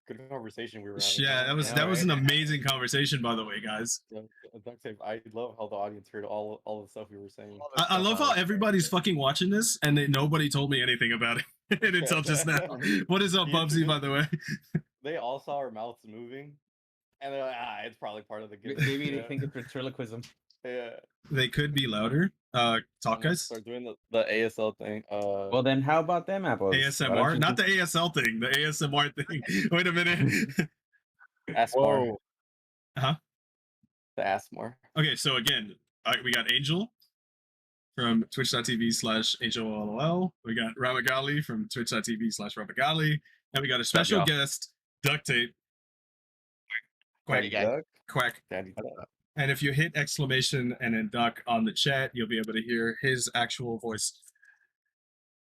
good conversation we were having. Yeah, that was an amazing conversation, by the way, guys. Yeah, duct tape. I love how the audience heard all the stuff we were saying. I love how everybody's fucking watching this and nobody told me anything about it until just now. What is up, Bubsy, by the way? They all saw our mouths moving, and they're like, it's probably part of the game. Maybe they think it's ventriloquism. Yeah. They could be louder. Talk, guys. Start doing the ASL thing. Well, then how about them apples? ASMR, not the ASL thing, the ASMR thing. Wait a minute. ASMR. Huh? The ASMR. Okay, so again, we got Angel from twitch.tv/AngelLOL. We got Ramagali from twitch.tv/Ramagali. And we got a special guest, Duct Tape. Quack. And if you hit exclamation and then duck on the chat, you'll be able to hear his actual voice.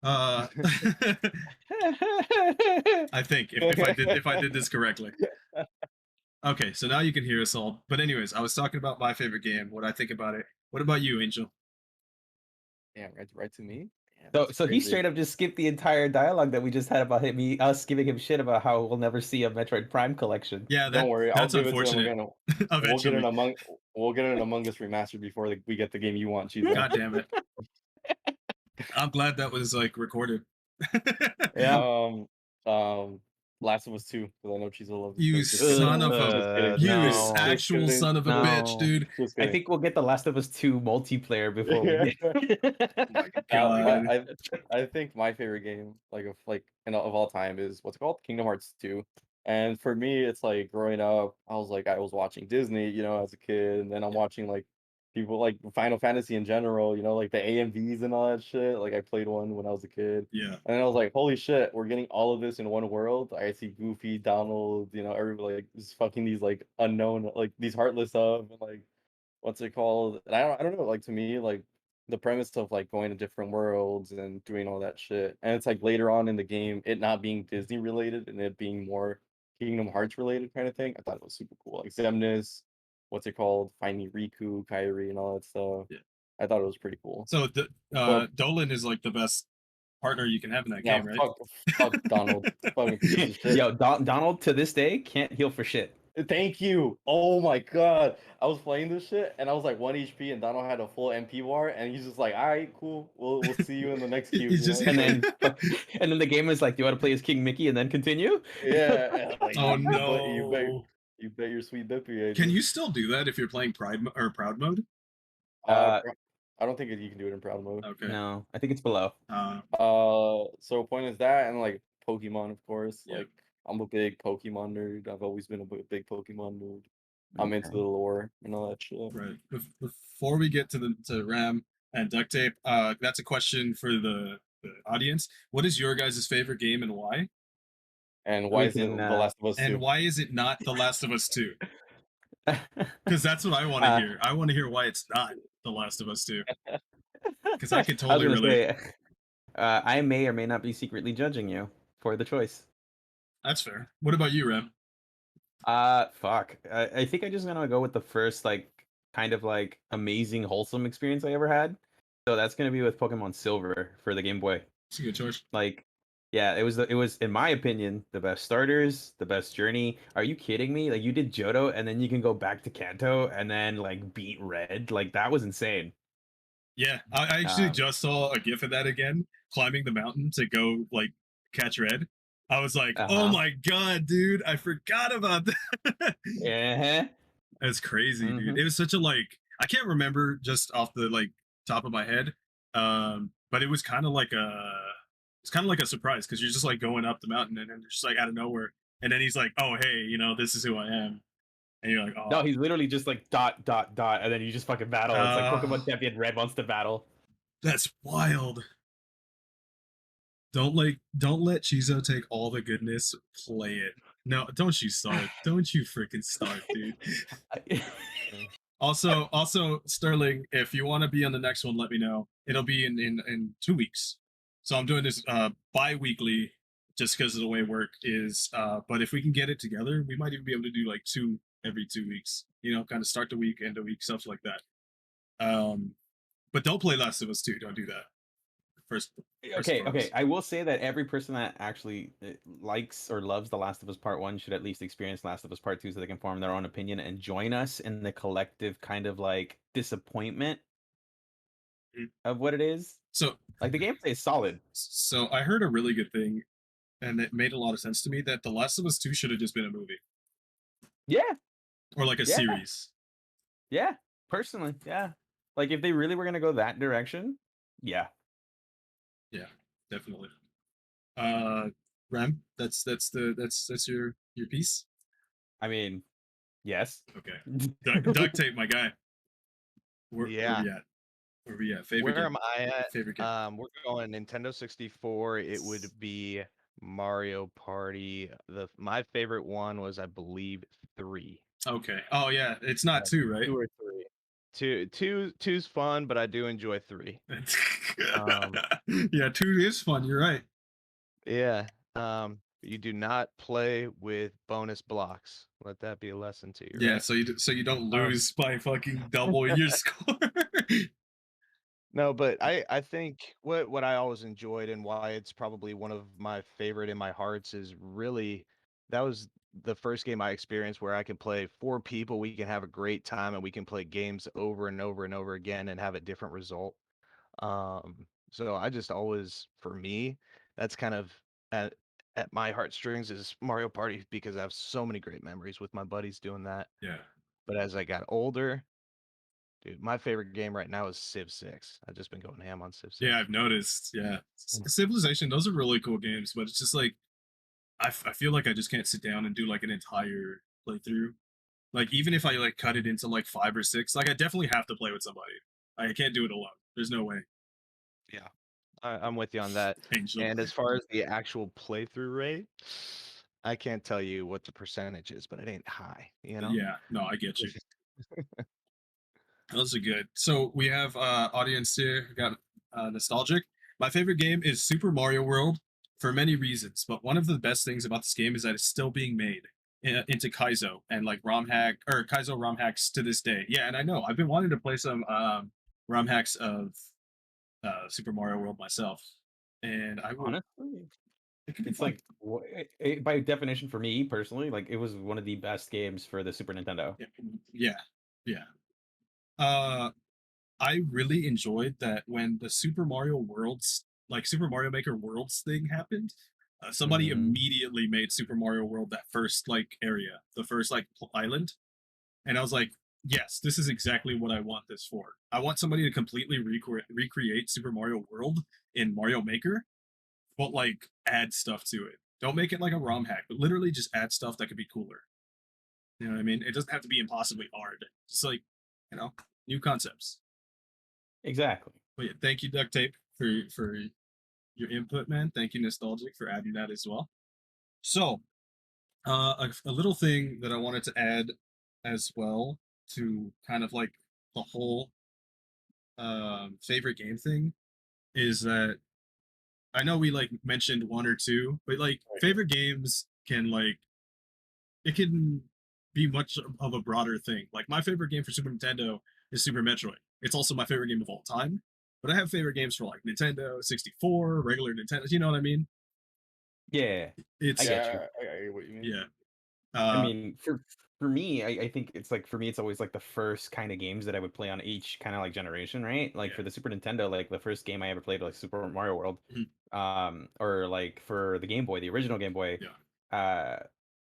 I think if I did this correctly. Okay, so now you can hear us all. But anyways, I was talking about my favorite game, what I think about it. What about you, Angel? Yeah, right to me. So he straight up just skipped the entire dialogue that we just had about us giving him shit about how we'll never see a Metroid Prime collection. Yeah, don't worry, that's unfortunate. We'll get an Among Us remastered before we get the game you want, Cheezy. God damn it! I'm glad that was like recorded. Yeah. Last of Us 2, because I know Cheezy loves it. You son of a actual son of a bitch, dude. I think we'll get the Last of Us 2 multiplayer before we get. Oh my God. I think my favorite game, of all time, is what's it called? Kingdom Hearts 2. And for me, it's like growing up, I was watching Disney, as a kid, and then I'm watching people like Final Fantasy in general, like the AMVs and all that shit. Like I played one when I was a kid. Yeah. And I was like, holy shit, we're getting all of this in one world. I see Goofy, Donald, everybody just fucking these unknown, these heartless and what's it called? And I don't know, to me, the premise of going to different worlds and doing all that shit. And it's later on in the game, it not being Disney related and it being more Kingdom Hearts related kind of thing. I thought it was super cool. Like Xemnas, what's it called? Finding Riku, Kairi, and all that stuff. Yeah. I thought it was pretty cool. So Dolan is the best partner you can have in that game, right? Fuck Donald. Fucking piece of shit. Yo, Donald to this day can't heal for shit. Thank you. Oh my God. I was playing this shit and I was 1 HP and Donald had a full MP bar and he's just like, all right, cool. We'll see you in the next queue. And then the game is like, do you want to play as King Mickey and then continue? Yeah. Oh no. You bet your sweet bippy. Can you still do that if you're playing Proud mode? I don't think you can do it in Proud mode. Okay. No, I think it's below. So point is that and Pokemon, of course. Yeah. I'm a big Pokemon nerd. I've always been a big Pokemon nerd. I'm into the lore and all that shit. Right. Before we get to Ram and Duct Tape, that's a question for the audience. What is your guys' favorite game and why? And why is it The Last of Us 2? And why is it not The Last of Us 2? Because that's what I want to hear. I want to hear why it's not The Last of Us 2. Because I can totally relate. I may or may not be secretly judging you for the choice. That's fair. What about you, Ram? Fuck. I think I'm just gonna go with the first kind of amazing wholesome experience I ever had. So that's gonna be with Pokemon Silver for the Game Boy. It's a good choice. Yeah, it was in my opinion the best starters, the best journey. Are you kidding me? You did Johto and then you can go back to Kanto and then beat Red. That was insane. Yeah, I actually just saw a GIF of that again, climbing the mountain to go catch Red. I was like, oh my God, dude, I forgot about that. Yeah. That's crazy, dude. It was such a I can't remember just off the top of my head. But it was kind of like a surprise because you're just going up the mountain and then just out of nowhere. And then he's like, oh hey, this is who I am. And you're like, oh no, he's literally just dot, and then you just fucking battle. It's like Pokemon Champion Red wants to battle. That's wild. Don't let Chizo take all the goodness. Play it. No, don't you start. Don't you freaking start, dude. Also, Sterling, if you want to be on the next one, let me know. It'll be in 2 weeks. So I'm doing this bi-weekly just because of the way work is. But if we can get it together, we might even be able to do 2 every 2 weeks. Kind of start the week, end the week, stuff like that. But don't play Last of Us 2. Don't do that. Okay. I will say that every person that actually likes or loves The Last of Us Part 1 should at least experience Last of Us Part 2 so they can form their own opinion and join us in the collective kind of like disappointment of what it is. So, Like the gameplay is solid. so I heard a really good thing, and it made a lot of sense to me that The Last of Us 2 should have just been a movie Yeah, or like a yeah, series. yeah. Personally, yeah. Like if they really were gonna go that direction, yeah. Yeah, definitely. Uh, Rem, that's your piece. I mean, yes. Okay, duct tape, my guy. Where Yeah. we at? Where we at? Favorite Where game? am I at? Favorite game? We're going Nintendo 64. It would be Mario Party. My favorite one was, I believe, 3. Okay. Oh yeah, it's not 2, right? 2 or 3. Two's fun, but I do enjoy 3. Yeah, 2 is fun. You're right. Yeah. You do not play with bonus blocks. Let that be a lesson to you. Yeah, Right? so you don't lose by fucking double your score. No, but I think what I always enjoyed and why it's probably one of my favorite in my hearts is really that was the first game I experienced where I can play 4 people. We can have a great time and we can play games over and over and over again and have a different result. So I just always, for me, that's kind of at at my heartstrings is Mario Party because I have so many great memories with my buddies doing that. Yeah. But as I got older, dude, my favorite game right now is Civ 6. I've just been going ham on Civ 6. Yeah, I've noticed. Yeah. Civilization, those are really cool games, but it's just like I feel like I just can't sit down and do like an entire playthrough. Like even if I like cut it into like 5 or 6, like I definitely have to play with somebody. I can't do it alone. There's no way. Yeah, I'm with you on that. Angel. And as far as the actual playthrough rate, I can't tell you what the percentage is, but it ain't high, you know? Yeah, no, I get you. Those are good. So we have audience here. We got nostalgic. My favorite game is Super Mario World for many reasons, but one of the best things about this game is that it's still being made into Kaizo and like ROM hack or Kaizo ROM hacks to this day. Yeah, and I know I've been wanting to play some ROM hacks of Super Mario World myself, and I will. Honestly, It could be it's fun. like by definition for me personally, like it was one of the best games for the Super Nintendo. Yeah. I really enjoyed that when the Super Mario Worlds, like Super Mario Maker Worlds thing happened. Somebody Mhm. immediately made Super Mario World that first like area, the first like island, and I was like, yes, this is exactly what I want this for. I want somebody to completely recreate Super Mario World in Mario Maker, but like add stuff to it. Don't make it like a ROM hack, but literally just add stuff that could be cooler. You know what I mean? It doesn't have to be impossibly hard. Just like, new concepts. Exactly. But yeah, thank you, Duct Tape, for your input, man. Thank you, Nostalgic, for adding that as well. So, a little thing that I wanted to add as well to kind of like the whole favorite game thing is that I know we like mentioned 1 or 2, but like favorite games can like it can be much of a broader thing. Like my favorite game for Super Nintendo is Super Metroid. It's also my favorite game of all time. But I have favorite games for like Nintendo 64, regular Nintendo. You know what I mean? Yeah, It's I get you. I get what you mean. yeah. I mean, for me, I think it's like for me, it's always like the first kind of games that I would play on each kind of like generation, right? Like Yeah. for the Super Nintendo, like the first game I ever played, like Super Mario World, Mhm. or like for the Game Boy, the original Game Boy,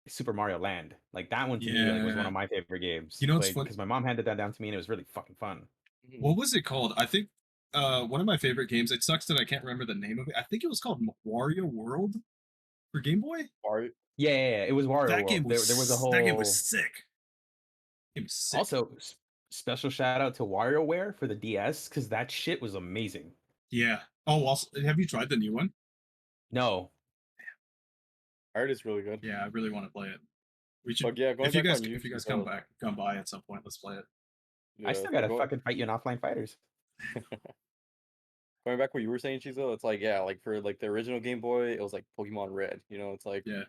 Super Mario Land. Like that one to me, like was one Yeah. of my favorite games. You know what's Played fun? because my mom handed that down to me, and it was really fucking fun. What was it called? I think one of my favorite games. It sucks that I can't remember the name of it. I think it was called Wario World for Game Boy. Mario. Yeah, it was Wario That game World. was There was a whole. that game was sick. It was sick. Also, special shout out to WarioWare for the DS because that shit was amazing. Yeah. Oh, also, have you tried the new one? No, I heard it's really good. Yeah, I really want to play it. We should. But yeah, going if you back guys on if you guys YouTube, come by at some point, let's play it. I still gotta fucking fight you in offline fighters. Going back what you were saying, Chizo, it's like yeah, like for like the original Game Boy, it was like Pokemon Red. It's like Yeah.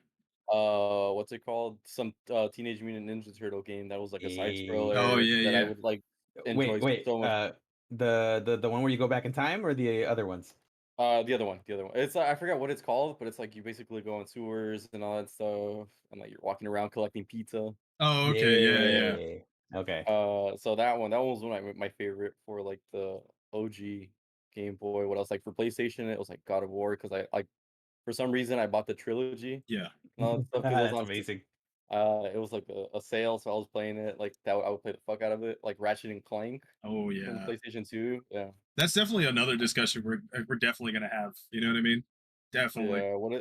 what's it called? Some Teenage Mutant Ninja Turtle game that was like a side Eh, scroller Oh, yeah, that I yeah. would like enjoy Wait, so much. the one where you go back in time or the other ones? The other one, the other one. It's I forgot what it's called, but it's like you basically go on tours and all that stuff, and like you're walking around collecting pizza. Oh, okay, yeah, yeah. Yeah. Okay. So that one was one of my favorite for like the OG Game Boy. What else? Like for PlayStation, it was like God of War because I like for some reason I bought the trilogy Yeah. and all that stuff because it was That's on. amazing. It was like a sale, so I was playing it like that. I would play the fuck out of it, like Ratchet and Clank Oh from yeah. PlayStation 2. Yeah, That's definitely another discussion we're definitely gonna have. You know what I mean? Definitely. yeah.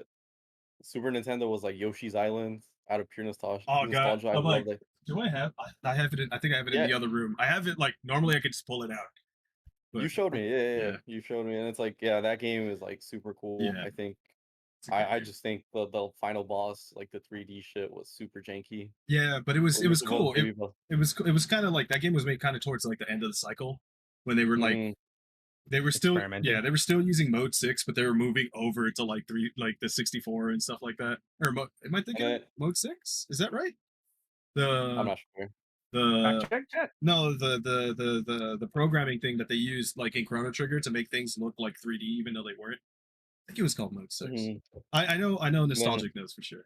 Super Nintendo was like Yoshi's Island out of pure nostalgia. Oh god, Nostalgia, I I'm like, love that. do I have? I have it. I think I have it in Yeah, the other room. I have it like normally I could just pull it out, you but showed me. Yeah. yeah, You showed me, and it's like, yeah, that game is like super cool. yeah, I think it's a good I game. just think the final boss, like the 3D shit, was super janky. Yeah, but it was cool. Maybe both. It was kind of like that game was made kind of towards like the end of the cycle when they were like Mm, they were still Experimenting. they were still using mode 6, but they were moving over to like the 64 and stuff like that. Or am I and thinking then of mode 6? Is that right? I'm The not sure. Fact the check chat. no the programming thing that they used like in Chrono Trigger to make things look like 3D even though they weren't. I think it was called mode 6. Mhm. I know And then nostalgic knows for sure.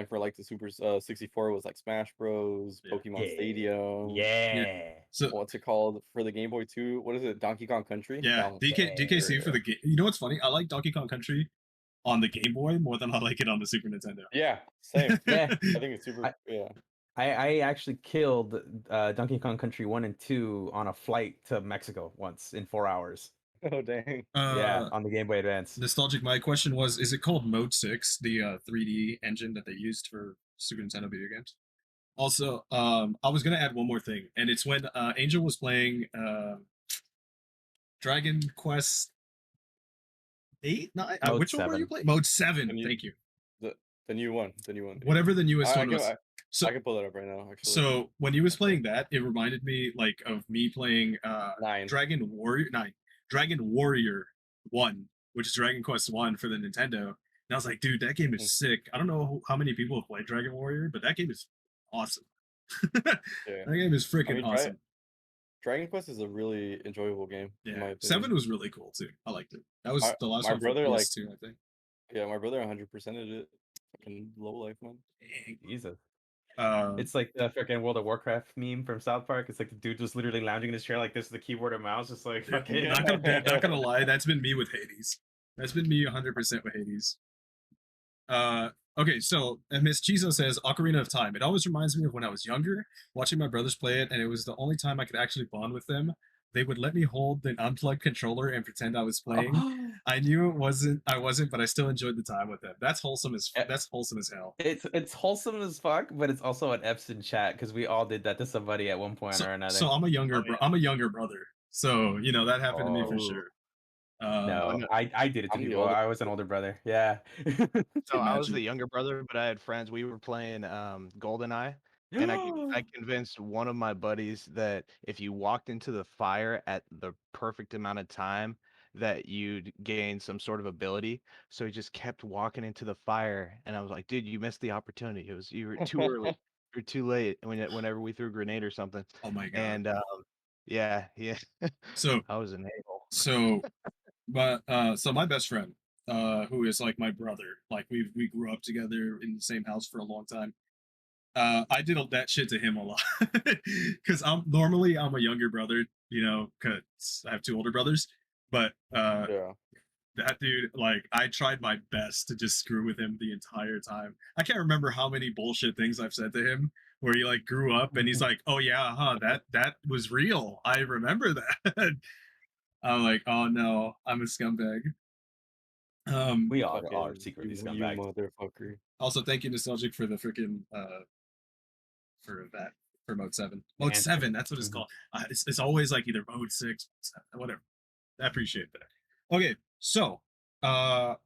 for like the Super 64 was like Smash Bros, Yeah. Pokemon Yeah. Stadium. Yeah. Yeah. So What's it called for the Game Boy 2? What is it? Donkey Kong Country? yeah, That one. DKC for Yeah. the game. You know what's funny? I like Donkey Kong Country on the Game Boy more than I like it on the Super Nintendo. Yeah, same. Yeah. I think it's super. I, Yeah. I actually killed Donkey Kong Country 1 and 2 on a flight to Mexico once in 4 hours. Oh dang. Yeah, uh on the Game Boy Advance. Nostalgic, my question was, is it called Mode 6, the 3D engine that they used for Super Nintendo video games? Also, I was gonna add one more thing, and it's when Angel was playing Dragon Quest 8, 9. Mode Which one were you 7. playing? Mode And 7. you Thank you. the the new one. The new one. Yeah. Whatever the newest I one can was. So I can pull it up right now. Actually. so when he was playing that, it reminded me like of me playing 9. Dragon Warrior 1, which is Dragon Quest 1 for the Nintendo. And I was like, dude, that game Mhm. is sick. I don't know how many people have played Dragon Warrior, but that game is awesome. That Yeah. game is I freaking mean, awesome. Dragon Quest is a really enjoyable game, in my Yeah. opinion. 7 was really cool too. I liked it. That was My the last my one for brother like PS2, I think. yeah, my brother 100%ed it. Fucking low life, man. Dang. Jesus. Um, It's like the freaking World of Warcraft meme from South Park. It's like the dude just literally lounging in his chair like this, the keyboard and mouse, just like fucking. not gonna lie, that's been me with Hades. That's been me 100% with Hades. Okay, so Miss Chizo says Ocarina of Time. It always reminds me of when I was younger, watching my brothers play it, and it was the only time I could actually bond with them. They would let me hold an unplugged controller and pretend I was playing. I knew I wasn't, but I still enjoyed the time with them. That's wholesome as Eh, that's wholesome as hell. It's wholesome as fuck, but it's also an Epson chat because we all did that to somebody at one point So, or another. so I'm a younger brother, so you know that happened to me for Oh. sure. No, no. I did it to I'm the people. older I was an older brother. Yeah. So I was Imagine. the younger brother, but I had friends. We were playing GoldenEye, and I convinced one of my buddies that if you walked into the fire at the perfect amount of time, that you'd gain some sort of ability. So he just kept walking into the fire, and I was like, "Dude, you missed the opportunity. You were too early. You were too late whenever we threw a grenade or something." Oh my god. And yeah, yeah, So I was an a-hole. so so my best friend, who is like my brother, like we grew up together in the same house for a long time. I did that shit to him a lot because I'm a younger brother, you know, because I have two older brothers. But Yeah. that dude, like, I tried my best to just screw with him the entire time. I can't remember how many bullshit things I've said to him where he like grew up and he's like, "Oh yeah, huh? That was real. I remember that." I'm like, "Oh no, I'm a scumbag." Um, We all are Fucking secretly you scumbags. motherfucker. Also, thank you, Nostalgic, for the freaking for that for mode 7. The Mode answer. 7, that's what it's Mhm. called. It's always like either mode 6, mode 7, whatever. I appreciate that. Okay, so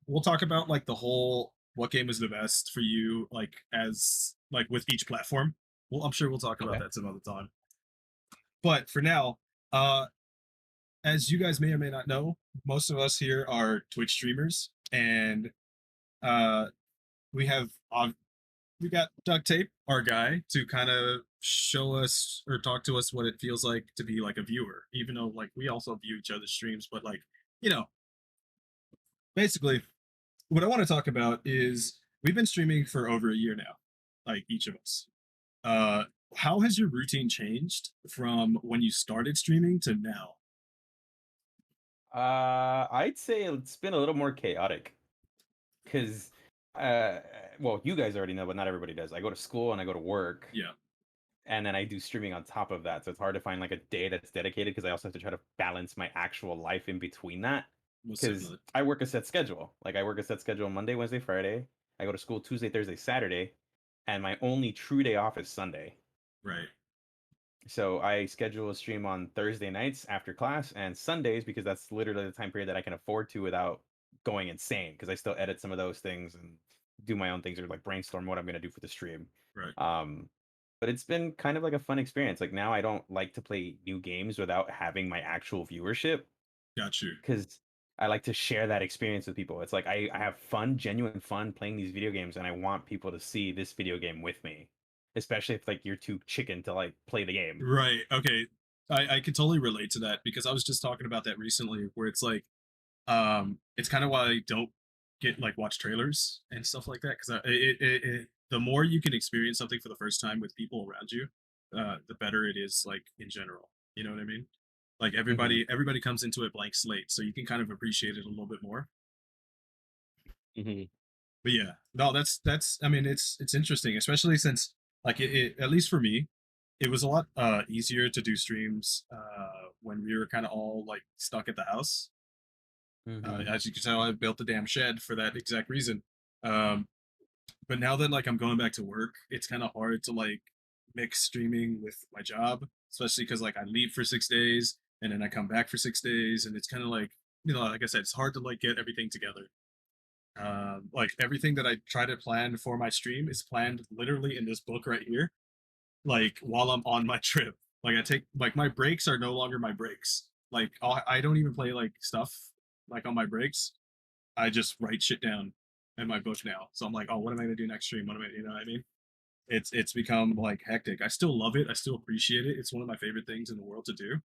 we'll talk about like the whole what game is the best for you, like as like with each platform. Well, I'm sure we'll talk about Okay. that some other time. But for now, as you guys may or may not know, most of us here are Twitch streamers, and uh, we have we got Duct Tape, our guy, to kind of show us or talk to us what it feels like to be like a viewer, even though like we also view each other's streams, but like, you know, basically, what I want to talk about is we've been streaming for over a year now, like each of us. Uh, how has your routine changed from when you started streaming to now? I'd say it's been a little more chaotic because, uh, well, you guys already know, but not everybody does. I go to school and I go to work, Yeah, and then I do streaming on top of that. So it's hard to find like a day that's dedicated because I also have to try to balance my actual life in between that. most Because definitely. I work a set schedule. Like I work a set schedule Monday, Wednesday, Friday. I go to school Tuesday, Thursday, Saturday, and my only true day off is Sunday. Right. So I schedule a stream on Thursday nights after class and Sundays because that's literally the time period that I can afford to without going insane because I still edit some of those things and do my own things or like brainstorm what I'm going to do for the stream. Right. Um, but it's been kind of like a fun experience. Like now I don't like to play new games without having my actual viewership Got you. because I like to share that experience with people. It's like I have fun, genuine fun playing these video games, and I want people to see this video game with me, especially if like you're too chicken to like play the game. Right. Okay. I can totally relate to that because I was just talking about that recently where it's like it's kind of why I don't get like watch trailers and stuff like that because the more you can experience something for the first time with people around you, the better it is like in general. You know what I mean? Like Hmm. everybody comes into a blank slate, so you can kind of appreciate it a little bit more. Mhm. But yeah, no, that's I mean it's interesting, especially since like at least for me, it was a lot easier to do streams when we were kind of all like stuck at the house. Hmm. As you can tell, I built the damn shed for that exact reason. Um, but now that like I'm going back to work, it's kind of hard to like mix streaming with my job, especially because like I leave for 6 days and then I come back for 6 days, and it's kind of like like I said, it's hard to like get everything together. Like everything that I try to plan for my stream is planned literally in this book right here. Like while I'm on my trip, like I take like my breaks are no longer my breaks. Like I don't even play like stuff like on my breaks. I just write shit down in my book now. So I'm like, oh, what am I gonna do next stream? What am I, you know what I mean? It's become like hectic. I still love it. I still appreciate it. It's one of my favorite things in the world to do.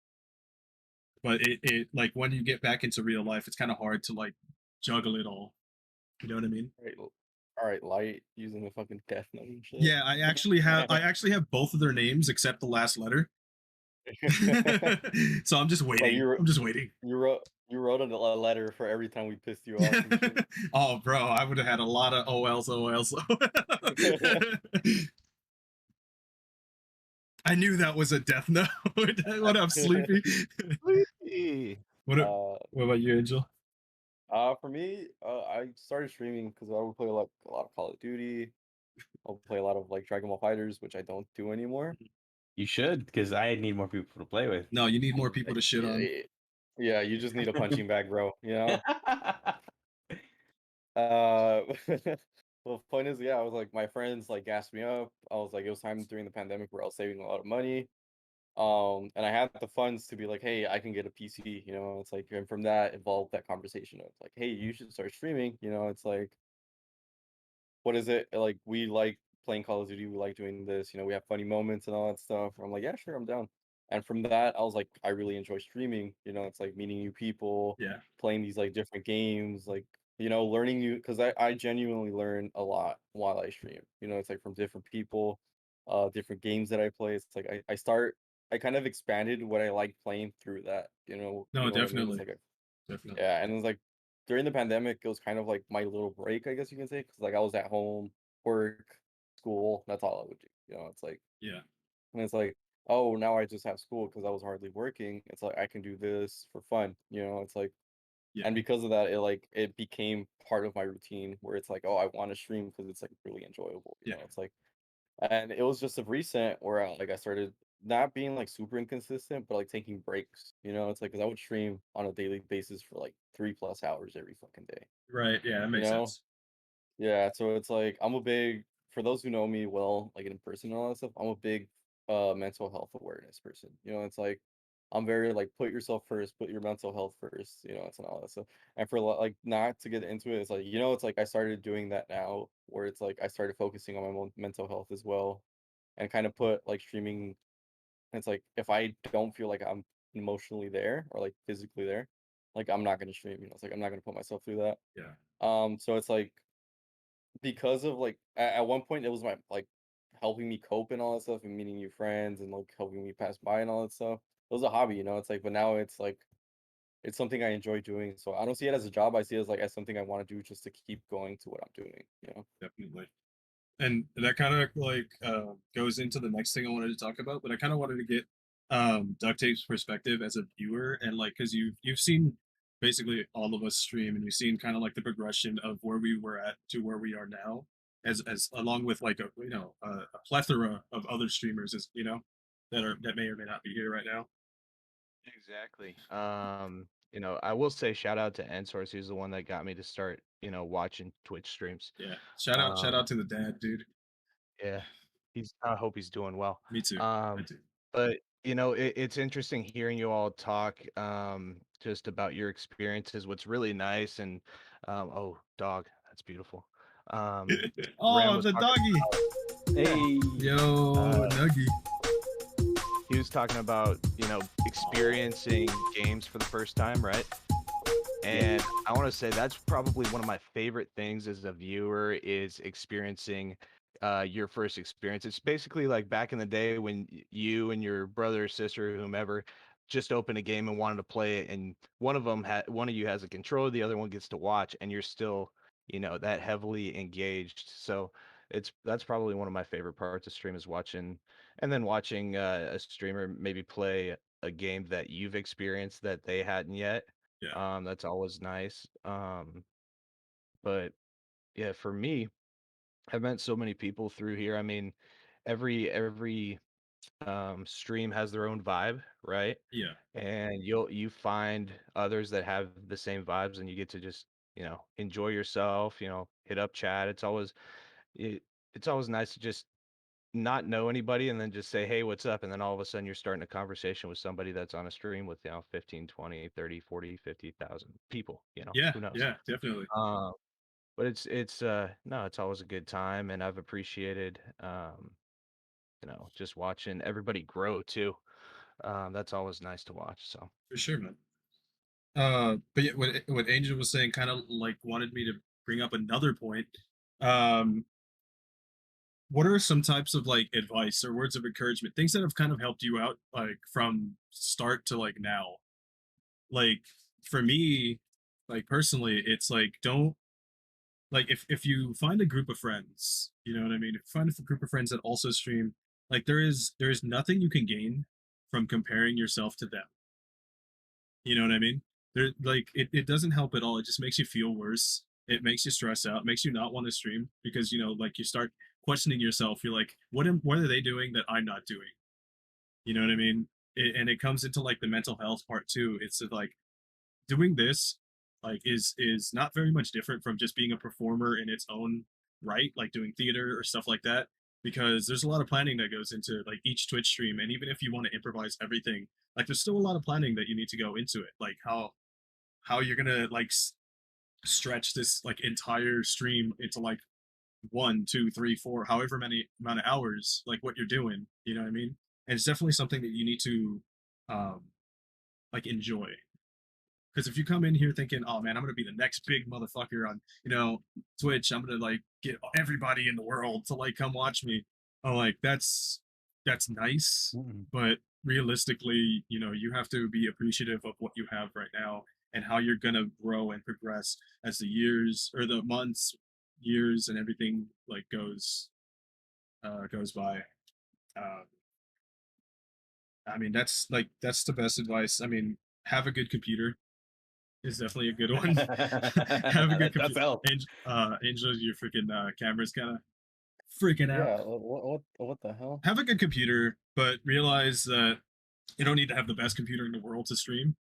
But it like when you get back into real life, it's kind of hard to like juggle it all. You know what I mean? All right, light using the fucking death note and shit. Yeah, I actually have both of their names except the last letter. So I'm just Like waiting. I'm just waiting. you wrote a letter for every time we pissed you off and shit. Oh, bro, I would have had a lot of OLs. I knew that was a death note. What up, Sleepy? Whee! What up? uh, What about you, Angel? for me, I started streaming because I would play a lot of Call of Duty. I'll play a lot of like Dragon Ball Fighters, which I don't do anymore. You should, because I need more people to play with. No, you need more people to shit on. Yeah, yeah, you just need a punching bag, bro. You know. Uh, well, the point is, yeah, I was like, my friends like gassed me up. I was like, it was time during the pandemic where I was saving a lot of money. And I had the funds to be like, hey, I can get a PC. It's like, and from that evolved that conversation of like, hey, you should start streaming. It's like, what is it? Like, we like playing Call of Duty. We like doing this. We have funny moments and all that stuff. I'm like, yeah, sure, I'm down. And from that, I was like, I really enjoy streaming. It's like meeting new people, Yeah. playing these like different games, like, learning new, because I genuinely learn a lot while I stream. It's like from different people, different games that I play. It's like I kind of expanded what I like playing through that. You No, know what I mean? It's definitely, like definitely. yeah, and it's like during the pandemic, it was kind of like my little break, I guess you can say, because like I was at home, work, school. That's all I would do. It's like, Yeah, and it's like, oh, now I just have school because I was hardly working. It's like I can do this for fun. It's like, yeah, and because of that, it became part of my routine where it's like, oh, I want to stream because it's like really enjoyable. yeah. It's like, and it was just of recent where I started not being like super inconsistent, but like taking breaks. It's like because I would stream on a daily basis for like 3+ hours every fucking day. Right. Yeah, that You makes know? sense. Yeah. So it's like I'm a big for those who know me well, like in person and all that stuff. I'm a big mental health awareness person. It's like I'm very like put yourself first, put your mental health first. It's and all that stuff. And for like not to get into it, it's like it's like I started doing that now, where it's like I started focusing on my mental health as well and kind of put like streaming. It's like if I don't feel like I'm emotionally there or like physically there, like I'm not gonna stream. You know, it's like I'm not gonna put myself through that. Yeah. So it's like because of like at one point it was my like helping me cope and all that stuff and meeting new friends and like helping me pass by and all that stuff. It was a hobby, you know. It's like, but now it's like it's something I enjoy doing. So I don't see it as a job. I see it as like as something I want to do just to keep going to what I'm doing. You know. Definitely. And that kind of like goes into the next thing I wanted to talk about, but I kind of wanted to get Duct Tape's perspective as a viewer, and like because you've seen basically all of us stream, and you've seen kind of like the progression of where we were at to where we are now, as along with like a plethora of other streamers, as that may or may not be here right now. Exactly. I will say shout out to Ensource. He was the one that got me to start, watching Twitch streams. Yeah, shout Um, out to the dad, dude. yeah, I hope he's doing well. Me too. I Um, do. but it's interesting hearing you all talk just about your experiences. What's really nice and oh, dog, that's beautiful. Ram Oh, was the talking doggy. yeah, Hey. Yo, uh, Nuggy. he was talking about, experiencing games for the first time, right? And I want to say that's probably one of my favorite things as a viewer is experiencing your first experience. It's basically like back in the day when you and your brother or sister or whomever just opened a game and wanted to play it, and one of you has a controller, the other one gets to watch, and you're still, that heavily engaged. So that's probably one of my favorite parts of stream is watching, and then watching a streamer maybe play a game that you've experienced that they hadn't yet. Yeah, That's always nice. But yeah, for me, I've met so many people through here. I mean, every stream has their own vibe, right? yeah. And you find others that have the same vibes, and you get to just enjoy yourself. Hit up chat. It, it's always nice to just not know anybody and then just say, hey, what's up? And then all of a sudden you're starting a conversation with somebody that's on a stream with 15, 20, 30, 40, 50,000 people. Yeah, Who knows? yeah, definitely. Um, but it's no, it's always a good time, and I've appreciated just watching everybody grow too. That's always nice to watch. So For sure, man. But yeah, what Angel was saying kind of like wanted me to bring up another point. Um, what are some types of like advice or words of encouragement, things that have kind of helped you out, like from start to like now? Like for me, like personally, it's like don't like if you find a group of friends, you know what I mean? If you find a group of friends that also stream, like there is nothing you can gain from comparing yourself to them. You know what I mean? There, like it doesn't help at all. It just makes you feel worse. It makes you stress out. It makes you not want to stream because like you start questioning yourself. You're like, what are they doing that I'm not doing? You know what I mean? And it comes into like the mental health part too. It's like doing this like is not very much different from just being a performer in its own right, like doing theater or stuff like that, because there's a lot of planning that goes into like each Twitch stream, and even if you want to improvise everything, like there's still a lot of planning that you need to go into it, like how you're gonna like stretch this like entire stream into like 1, 2, 3, 4, however many amount of hours, like what you're doing, you know what I mean? And it's definitely something that you need to um like enjoy, because if you come in here thinking, "Oh man, I'm gonna be the next big motherfucker on Twitch. I'm gonna like get everybody in the world to like come watch me," I'm like, that's nice, Mm. but realistically, you have to be appreciative of what you have right now and how you're gonna grow and progress as the years or the months, years, and everything like goes by. Um, I mean, that's the best advice. I mean, have a good computer is definitely a good one. Have a good That does computer. help. Angel, your freaking camera's kind of freaking out. Yeah. What the hell? Have a good computer, but realize that you don't need to have the best computer in the world to stream.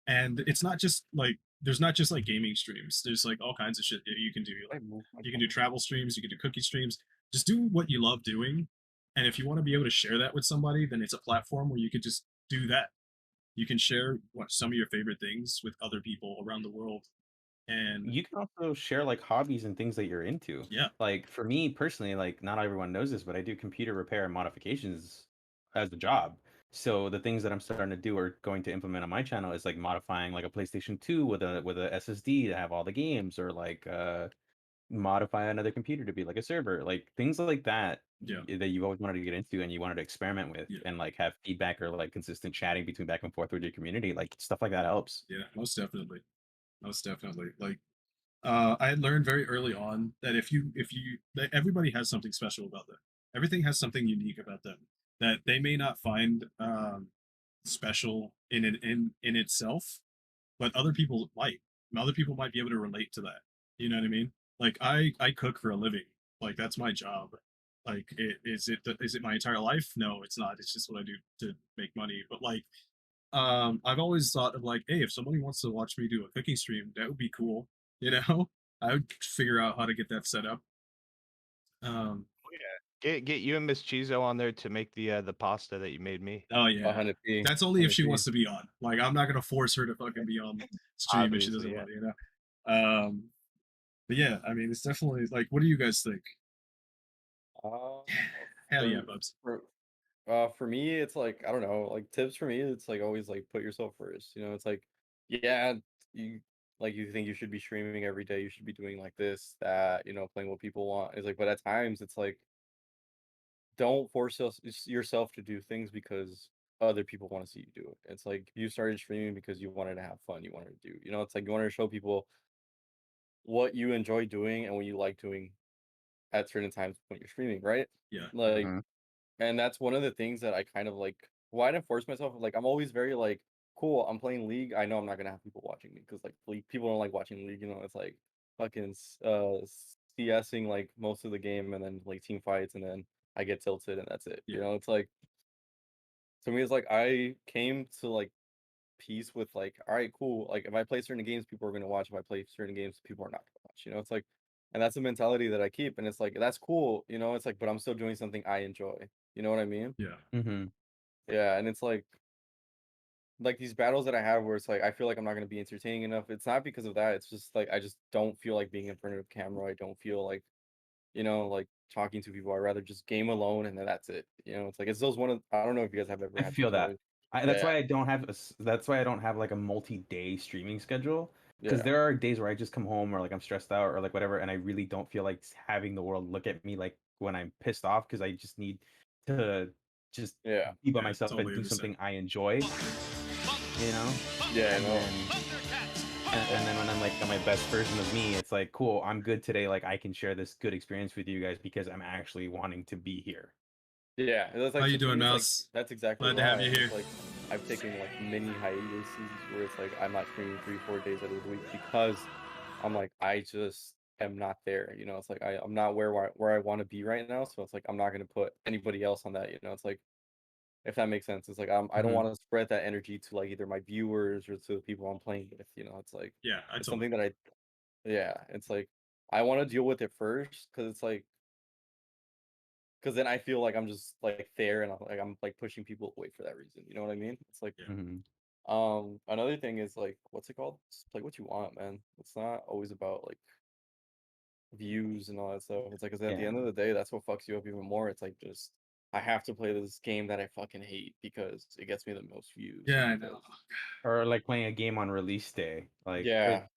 And it's not just like there's not just like gaming streams. There's like all kinds of shit that you can do. I Like moved my you can do phone. travel streams, you can do cookie streams. Just do what you love doing. And if you want to be able to share that with somebody, then it's a platform where you could just do that. You can share what some of your favorite things with other people around the world. And You can also share like hobbies and things that you're into. yeah, Like for me personally, like not everyone knows this, but I do computer repair and modifications as a job. So the things that I'm starting to do or going to implement on my channel is like modifying like a PlayStation 2 with a SSD to have all the games, or like modify another computer to be like a server, like things like that Yeah. that you've always wanted to get into and you wanted to experiment with, Yeah. and like have feedback or like consistent chatting between back and forth with your community, like stuff like that helps. Yeah, most definitely. Most definitely. Like I had learned very early on that that everybody has something special about them. Everything has something unique about them that they may not find special in itself, but other people might. And other people might be able to relate to that. You know what I mean? Like I cook for a living. Like that's my job. Like is it my entire life? No, it's not. It's just what I do to make money. But like I've always thought of like, hey, if somebody wants to watch me do a cooking stream, that would be cool. You know, I would figure out how to get that set up. Um, Oh, yeah. Get you and Miss Chizo on there to make the pasta that you made me. oh yeah, 100p. that's only if she 100p. wants to be on. Like, I'm not gonna force her to fucking be on stream if she doesn't Obviously, yeah. want to. You know. But yeah, I mean, it's definitely like, what do you guys think? Uh, Hell yeah, for, Bubs. for me, it's like I don't know, like tips for me, it's like always like put yourself first. You know, it's like yeah, you like you think you should be streaming every day, you should be doing like this, that, you know, playing what people want. It's like, but at times it's like don't force yourself to do things because other people want to see you do it. It's like you started streaming because you wanted to have fun, you wanted to do, you know, it's like you wanted to show people what you enjoy doing and what you like doing at certain times when you're streaming, right? Yeah, Like, Mhm. and that's one of the things that I kind of like. Why I didn't force myself. Like, I'm always very like, cool. I'm playing League. I know I'm not gonna have people watching me because like League people don't like watching League. You know, it's like fucking CSing like most of the game, and then like team fights, and then I get tilted, and that's it. You yeah, know, it's like to me, it's like I came to like peace with like, all right, cool. Like if I play certain games, people are gonna watch. If I play certain games, people are not gonna watch. You know, it's like, and that's a mentality that I keep, and it's like that's cool. You know, it's like, but I'm still doing something I enjoy. You know what I mean? yeah, Mhm. Yeah, and it's like these battles that I have where it's like I feel like I'm not gonna be entertaining enough. It's not because of that. It's just like I just don't feel like being in front of a camera. I don't feel like, you know, like talking to people. I rather just game alone and then that's it. You know, it's like it's those one of I don't know if you guys have ever I had feel those that. always. That's Yeah, why I don't have that's why I don't have like a multi-day streaming schedule, because yeah, there are days where I just come home or like I'm stressed out or like whatever, and I really don't feel like having the world look at me like when I'm pissed off, because I just need to just yeah, be by yeah. myself and Totally do understand. something I enjoy, you know? yeah. And No, then and then when I'm like my best version of me, it's like, cool, I'm good today. Like I can share this good experience with you guys because I'm actually wanting to be here. yeah. It's How like you so to doing, me, it's like Mouse? that's exactly Glad to have why. you And here. it's like I've taken like mini hiatuses where it's like I'm not streaming 3, 4 days out of the week because I'm like I just am not there. You know, it's like I'm not where I want to be right now. So it's like I'm not gonna put anybody else on that. You know, it's like if that makes sense. It's like I don't Hmm. want to spread that energy to like either my viewers or to the people I'm playing with. You know, it's like Yeah, I it's totally something that get I yeah. It's like I want to deal with it first because it's like because then I feel like I'm just like there and I'm like pushing people away for that reason. You know what I mean? It's like it. Hmm. another thing is like what's it called? Just play what you want, man. It's not always about like views and all that stuff. It's like 'cause at the Yeah. end of the day, that's what fucks you up even more. It's like just I have to play this game that I fucking hate because it gets me the most views Yeah, or I because know. Or like playing a game on release day. Like yeah,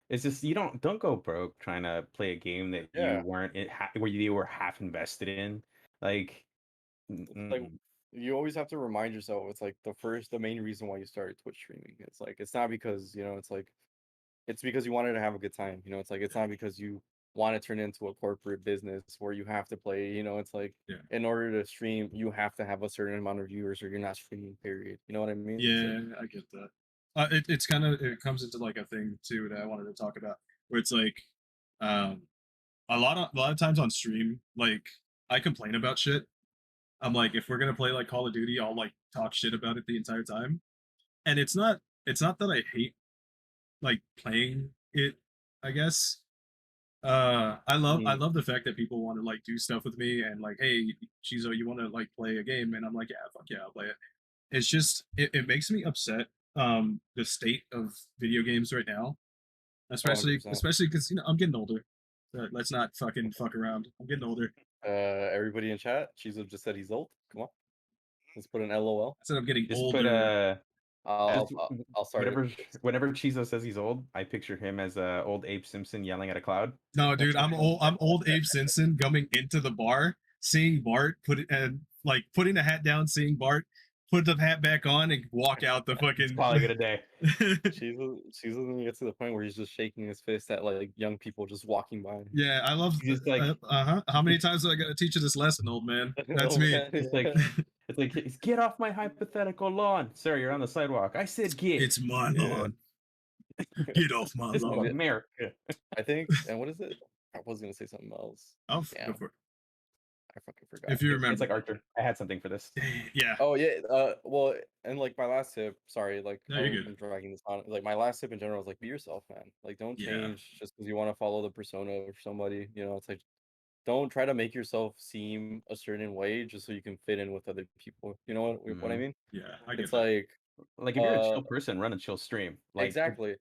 it's just you don't go broke trying to play a game that you yeah. weren't where you were half invested in. Like, It's like mm-mm. you always have to remind yourself it's like the main reason why you started Twitch streaming. It's like it's not because, you know, it's like it's because you wanted to have a good time. You know, it's like it's Yeah, not because you want to turn into a corporate business where you have to play, you know, it's like yeah, in order to stream, you have to have a certain amount of viewers or you're not streaming, period. You know what I mean? It's like yeah. I get that. It's kind of it comes into like a thing too that I wanted to talk about, where it's like, um, a lot of times on stream, like I complain about shit. I'm like, if we're gonna play like Call of Duty, I'll like talk shit about it the entire time, and it's not that I hate like playing it. I guess I mhm. love the fact that people want to like do stuff with me and like, hey, Shizo, you want to like play a game? And I'm like, yeah, fuck yeah, I'll play it. It's just it makes me upset the state of video games right now, especially 100%. especially because I'm getting older. Let's not fucking fuck around. I'm getting older. Everybody in chat, Chizo just said he's old. Come on. Let's put an LOL. I said I'm getting Just older. put I'll start whenever it. whenever Chizo says he's old, I picture him as old Abe Simpson yelling at a cloud. No, dude, I'm old. I'm old Abe Simpson coming into the bar, seeing Bart, like putting the hat down, seeing Bart, put the hat back on, and walk out the fucking. Calling it a day. She's gonna get to the point where he's just shaking his fist at like young people just walking by. Yeah, I love. He's like, How many times do I gotta teach you this lesson, old man? That's Oh, me. man, it's like it's like get off my hypothetical lawn, sir. You're on the sidewalk. I said get. It's my lawn. Get off my This is lawn. America. I think, and what is it? I was gonna say something else. Oh, Damn, go for it. I fucking forgot. If you It's remember. like Archer. I had something for this. Yeah. Oh yeah. Well, and like my last tip. Sorry, like No, you're good. I'm dragging this on. Like my last tip in general is like be yourself, man. Like don't Yeah. change just because you want to follow the persona of somebody. You know, it's like don't try to make yourself seem a certain way just so you can fit in with other people. You know what I Mhm. mean? Yeah, I get It's that. Like if you're a chill person, run a chill stream. Like exactly.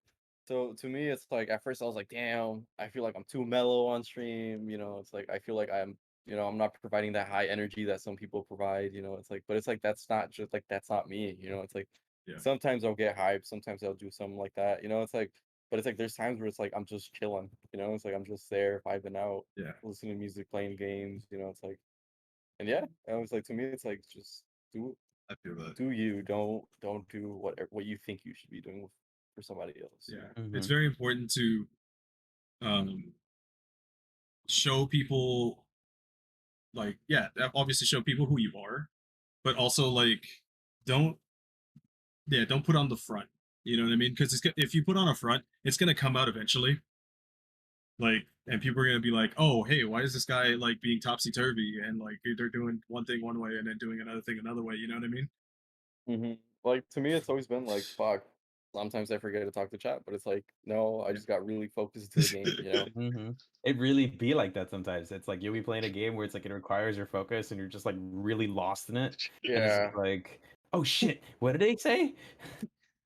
So to me, it's like at first I was like, damn, I feel like I'm too mellow on stream. You know, it's like I feel like I'm not providing that high energy that some people provide. You know, it's like, but it's like that's not just like that's not me. You know, it's like Yeah. sometimes I'll get hyped, sometimes I'll do something like that. You know, it's like, but it's like there's times where it's like I'm just chilling. You know, it's like I'm just there vibing out, Yeah. listening to music, playing games. You know, it's like, and yeah, I was like to me, it's like just do I feel that. do you don't do what you think you should be doing for somebody else. Yeah. Mhm. It's very important to show people, like, yeah, obviously show people who you are, but also like don't don't put on the front. You know what I mean? Because if you put on a front, it's gonna come out eventually. Like, and people are gonna be like, "Oh, hey, why is this guy like being topsy turvy and like they're doing one thing one way and then doing another thing another way?" You know what I mean? Like to me, it's always been like, fuck. Sometimes I forget to talk to chat, but it's like, no, I just got really focused to the game, you know? Mhm. It really be like that sometimes. It's like you'll be playing a game where it's like it requires your focus and you're just like really lost in it. And it's Yeah. just like, oh shit, what did they say?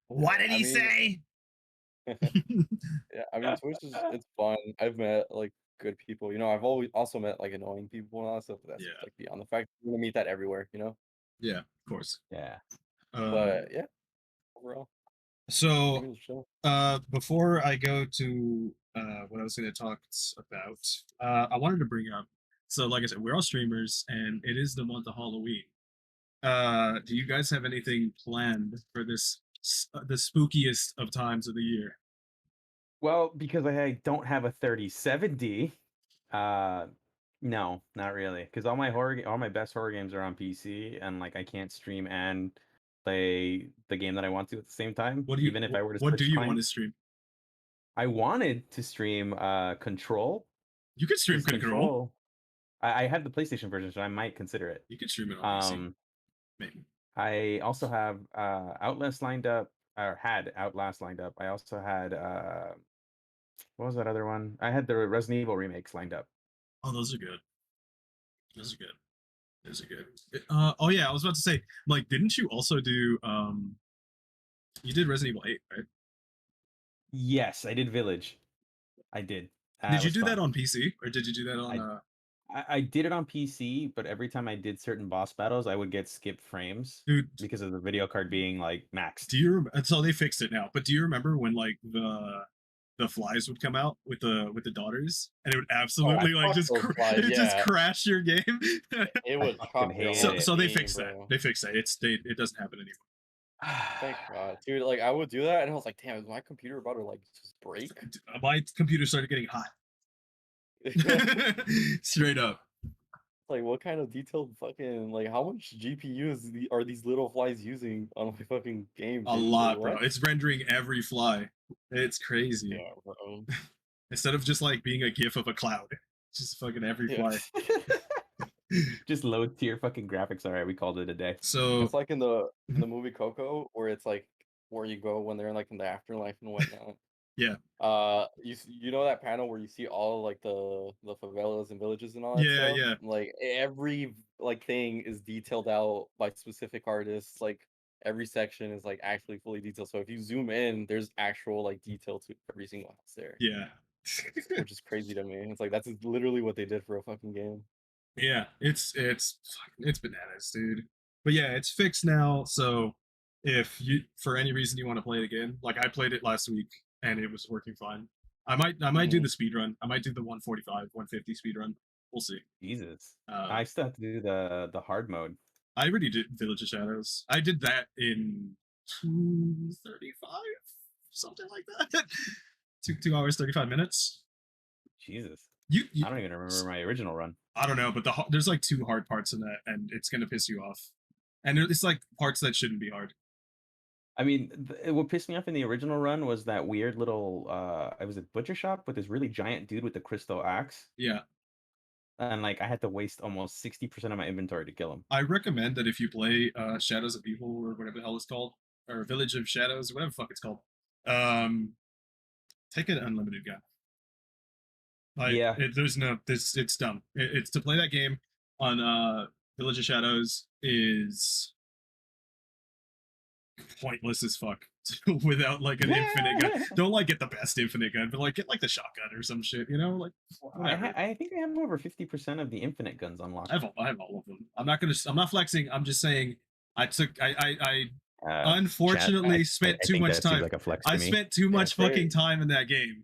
What did I he mean, say? yeah, I mean, Twitch is it's fun. I've met like good people, you know. I've always also met like annoying people and all that stuff. But that's Yeah. like beyond the fact you're gonna meet that everywhere, you know. Yeah, of course. Yeah. But yeah, overall, So it was chill. before I go to what I was going to talk about, I wanted to bring up, so like I said, we're all streamers and it is the month of Halloween. Do you guys have anything planned for the spookiest of times of the year? Well, because I don't have a 3070, no, not really. Because all my best horror games are on PC, and like I can't stream and play the game that I want to at the same time. Even if I were to what do switch you time. want to stream? I wanted to stream Control. You could stream 'cause Control. I have the PlayStation version, so I might consider it. You could stream it on PC, Um, maybe. I also have Outlast lined up, or had Outlast lined up. I also had what was that other one? I had the Resident Evil remakes lined up. Oh, those are good. Those are good. Those are good. Oh yeah, I was about to say, like, didn't you also do you did Resident Evil 8, right? Yes, I did Village. I did. Did It you was do that fun. on PC or did you do that on I did it on PC, but every time I did certain boss battles, I would get skipped frames dude, because of the video card being like maxed. do you so they fixed it now, but do you remember when like the flies would come out with the daughters and it would absolutely like fuck just those flies, it just yeah. crash your game? It would fucking chop your hated whole it. So they game, fixed that. bro. They fixed that. It doesn't happen anymore. Thank God, dude. Like I would do that, and I was like, "Damn, is my computer about to like just break?" My computer started getting hot. Straight up. Like, what kind of detailed fucking like how much GPU are these little flies using on my fucking game, A dude? lot, Like, bro. what? It's rendering every fly. It's crazy. Yeah, bro. Instead of just like being a gif of a cloud, it's just fucking every Yeah. fly. Just low tier fucking graphics. All right, we called it a day. So It's like in the movie Coco, where it's like where you go when they're in like in the afterlife and whatnot. yeah, You know that panel where you see all like the favelas and villages and all that yeah, stuff? yeah. Like every like thing is detailed out by specific artists. Like every section is like actually fully detailed. So if you zoom in, there's actual like detail to every single house there. Yeah. Which is crazy to me. It's like that's literally what they did for a fucking game. Yeah, it's bananas, dude. But yeah, it's fixed now. So if you, for any reason, you want to play it again, like I played it last week and it was working fine. I might do Mhm. the speed run. I might do the 145, 150 speed run. We'll see. Jesus. Um, I still have to do the hard mode. I already did Village of Shadows. I did that in 2:35, something like that. 2 hours 35 minutes. Jesus. You I don't even remember my original run. I don't know, but there's like 2 hard parts in that, and it's gonna piss you off. And it's like parts that shouldn't be hard. I mean, what pissed me off in the original run was that weird little it was a butcher shop with this really giant dude with the crystal axe. Yeah, And like I had to waste almost 60% of my inventory to kill him. I recommend that if you play Shadows of Evil or whatever the hell it's called, or Village of Shadows, whatever the fuck it's called, um, take an unlimited gun. Like Yeah. there's no this, it's dumb. It's to play that game on Village of Shadows is pointless as fuck without like an infinite gun. Don't like get the best infinite gun, but like get like the shotgun or some shit, you know? Like whatever. I think I have over 50% of the infinite guns unlocked. I have all of them. I'm not flexing. I'm just saying I unfortunately Chat, spent I too think much that seems time. like a flex I to me. spent too much Right. fucking time in that game.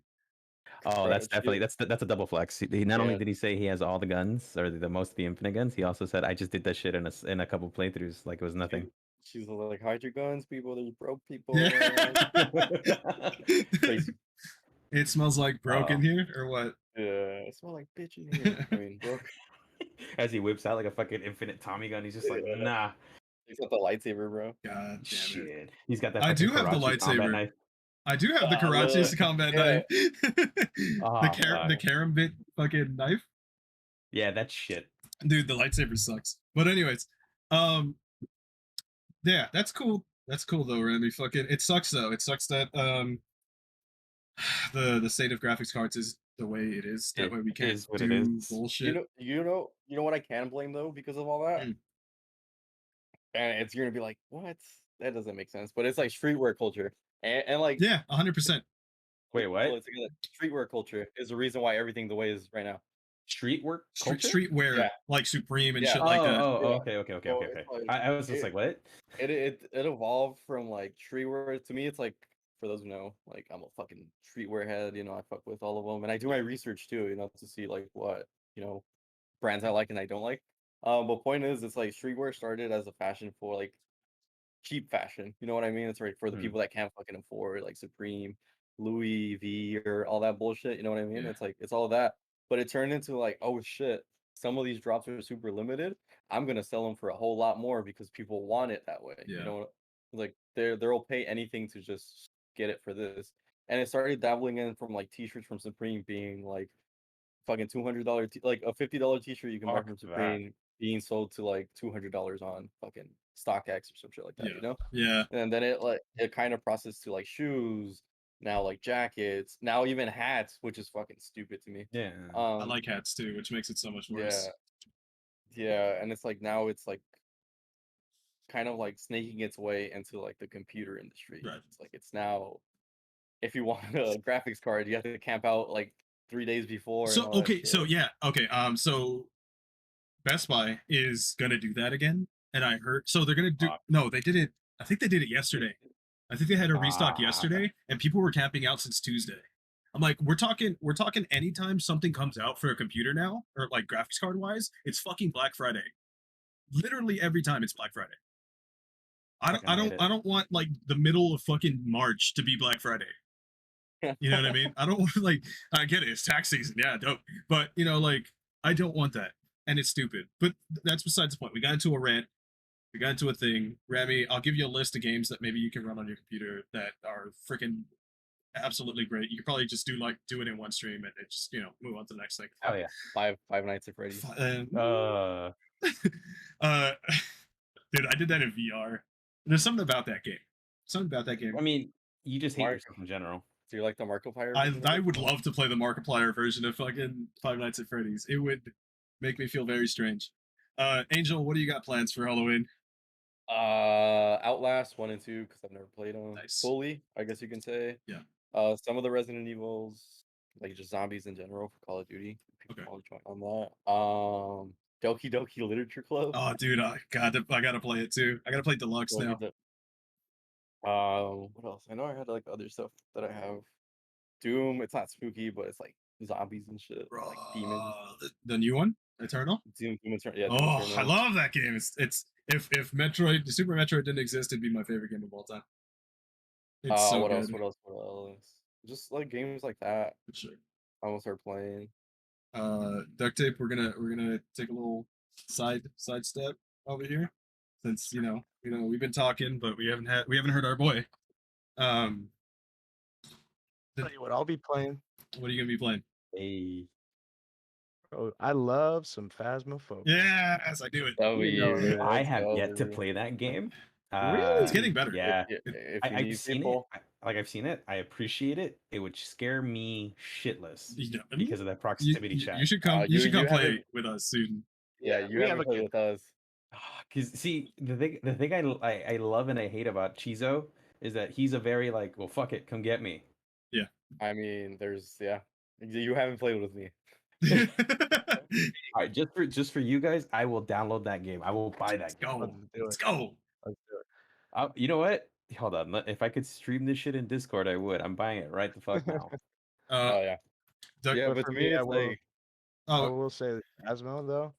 Oh, that's Right, definitely she- that's a double flex. He not only Yeah. did he say he has all the guns or the most of the infinite guns, he also said I just did that shit in a couple playthroughs like it was nothing. She's like, hide your guns, people. There's broke people. Yeah. Crazy. It smells like broke in Oh. here, or what? Yeah, it smells like bitch in here. I mean, broke. As he whips out like a fucking infinite Tommy gun, he's just like, Yeah. nah. He's got the lightsaber, bro. God damn it. Shit. He's got that I fucking do have the Karachi combat lightsaber. knife. I do have the Ah, Karachi's look. combat Yeah. knife. Ah, the karambit fucking knife. Yeah, that's shit. Dude, the lightsaber sucks. But anyways, yeah, that's cool. That's cool though, Randy. Fucking, it sucks though. It sucks that the state of graphics cards is the way it is. That It way we can't is what it do is. bullshit. You know what I can blame though because of all that, Mm. and it's gonna be like, what? That doesn't make sense. But it's like streetwear culture, and like, Yeah, 100%. Wait, so what? it's like, streetwear culture is the reason why everything the way is right now. Street work culture? Streetwear, Yeah. like Supreme and Yeah. shit like that. Oh, Yeah. okay. So it's like, I was just it, like, what? it evolved from like streetwear to me. It's like, for those who know, like I'm a fucking streetwear head. You know, I fuck with all of them, and I do my research too. You know, to see like what brands I like and I don't like. But point is, it's like streetwear started as a fashion for like cheap fashion. You know what I mean? It's right for the Mhm. people that can't fucking afford like Supreme, Louis V, or all that bullshit. You know what I mean? Yeah. It's like it's all of that. But it turned into like, oh shit, some of these drops are super limited. I'm gonna sell them for a whole lot more because people want it that way. Yeah. You know, like they'll pay anything to just get it for this. And it started dabbling in from like t-shirts from Supreme being like fucking $200 like a $50 t-shirt you can buy Fuck from that. Supreme being sold to like $200 on fucking StockX or some shit like that, you know? Yeah. And then it kind of processed to like shoes, now like jackets, now even hats, which is fucking stupid to me. Yeah. I like hats too, which makes it so much worse. Yeah, and it's like now it's like kind of like snaking its way into like the computer industry. Right. It's like it's now if you want a graphics card, you have to camp out like 3 days before and So all that okay, shit. so yeah, okay. So Best Buy is gonna do that again, and I heard so they're gonna do. No, they did it. I think they did it yesterday. I think they had a restock yesterday, and people were camping out since Tuesday. I'm like, we're talking anytime something comes out for a computer now, or like graphics card wise, it's fucking Black Friday. Literally every time it's Black Friday. I don't want like the middle of fucking March to be Black Friday. You know what I mean? I don't want like I get it, it's tax season, yeah, dope. But you know, like I don't want that. And it's stupid. But that's besides the point. We got into a rant. We got into a thing. Rami, I'll give you a list of games that maybe you can run on your computer that are freaking absolutely great. You could probably just do it in one stream and it just, move on to the next thing. Oh yeah. Five Nights at Freddy's. Dude, I did that in VR. There's something about that game. I mean, you just hate Mark. yourself in general. Do you like the Markiplier? I would love to play the Markiplier version of fucking Five Nights at Freddy's. It would make me feel very strange. Angel, what do you got plans for Halloween? Outlast 1 and 2 because I've never played them Nice. fully. I guess you can say. Yeah. Some of the Resident Evils, like just zombies in general for Call of Duty. People Okay. want to join on that. Doki Doki Literature Club. Oh, dude, I gotta play it too. I gotta play Deluxe Doki now. Do- what else? I know I had like other stuff that I have. Doom. It's not spooky, but it's like zombies and shit, Bro, like demons. the new one, Eternal. Doom Eternal. Yeah, Doom Oh, Eternal. I love that game. It's if Metroid, Super Metroid didn't exist, it'd be my favorite game of all time. It's so What good. else? What else? What else? Just like games like that. For sure. I will start playing. Duct Tape. We're gonna take a little side step over here, since we've been talking, but we haven't heard our boy. Tell you what, I'll be playing. What are you gonna be playing? Hey. Oh, I love some Phasmophobia. Yes, I do it. W. I Let's have go. yet to play that game. Really? It's getting better. Yeah. If you I've need seen people, it. I've seen it. I appreciate it. It would scare me shitless because of that You, proximity you, chat. you should come. you come play haven't. with us soon. Yeah, you we have haven't a played good. with us. Because see, the thing I love and I hate about Chizo is that he's a very like, well, fuck it, come get me. Yeah. I mean, you haven't played with me. All right, just for you guys, I will download that game. I will buy that game. Go. do Let's it. go. Let's do it. You know what? Hold on. If I could stream this shit in Discord, I would. I'm buying it right the fuck now. Oh yeah, Duck, yeah. But But for to me, me, I it's will. like, I oh will say Phasmo though.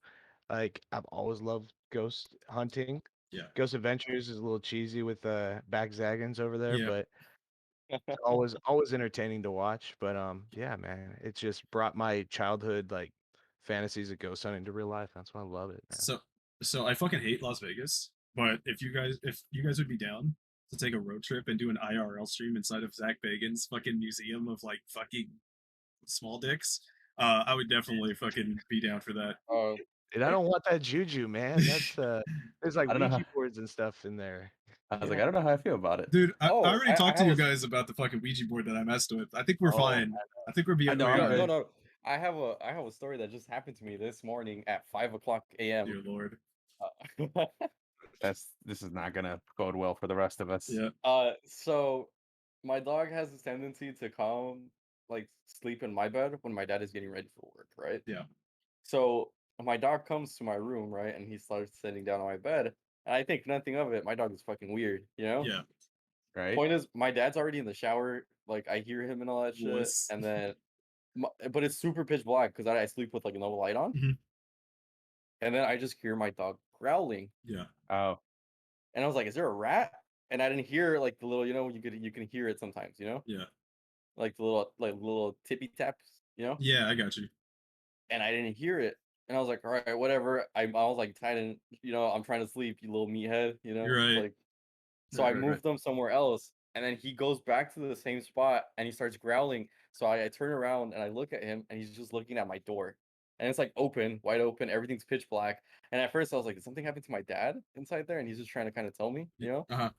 Like I've always loved ghost hunting. yeah, Ghost Adventures is a little cheesy with back zaggins over there, yeah. but it's always entertaining to watch. But yeah, man, it just brought my childhood like fantasies of ghost hunting to real life. That's why I love it, man. So I fucking hate Las Vegas, but if you guys would be down to take a road trip and do an IRL stream inside of Zach Bagan's fucking museum of like fucking small dicks, I would definitely fucking be down for that. oh, And I don't want that juju, man. That's there's like I don't know Ouija how. boards and stuff in there. I was like, I don't know how I feel about it. Dude, I oh, already I talked to have you a guys about the fucking Ouija board that I messed with. I think we're Oh, fine. I think we're I being know, way I'm no, good. no. I have a story that just happened to me this morning at 5:00 a.m. Dear Lord. This is not gonna bode well for the rest of us. Yeah. So my dog has this tendency to come like sleep in my bed when my dad is getting ready for work, right? Yeah. So my dog comes to my room, right, and he starts sitting down on my bed, and I think nothing of it. My dog is fucking weird, you know? Yeah. Right? Point is, my dad's already in the shower, like I hear him and all that shit, Wuss. and then, but it's super pitch black because I sleep with like no light on, Mhm. and then I just hear my dog growling, Yeah. Oh, and I was like, "Is there a rat?" And I didn't hear like the little, you can hear it sometimes, Yeah. like the little tippy taps, Yeah, I got you. and I didn't hear it. And I was like, all right, whatever. I was like, Titan, I'm trying to sleep, you little meathead, You're It's right. like, so Right, I right, moved them somewhere else, and then he goes back to the same spot and he starts growling. So I turn around and I look at him, and he's just looking at my door, and it's like open, wide open, everything's pitch black. And at first I was like, did something happen to my dad inside there? And he's just trying to kind of tell me, Uh-huh.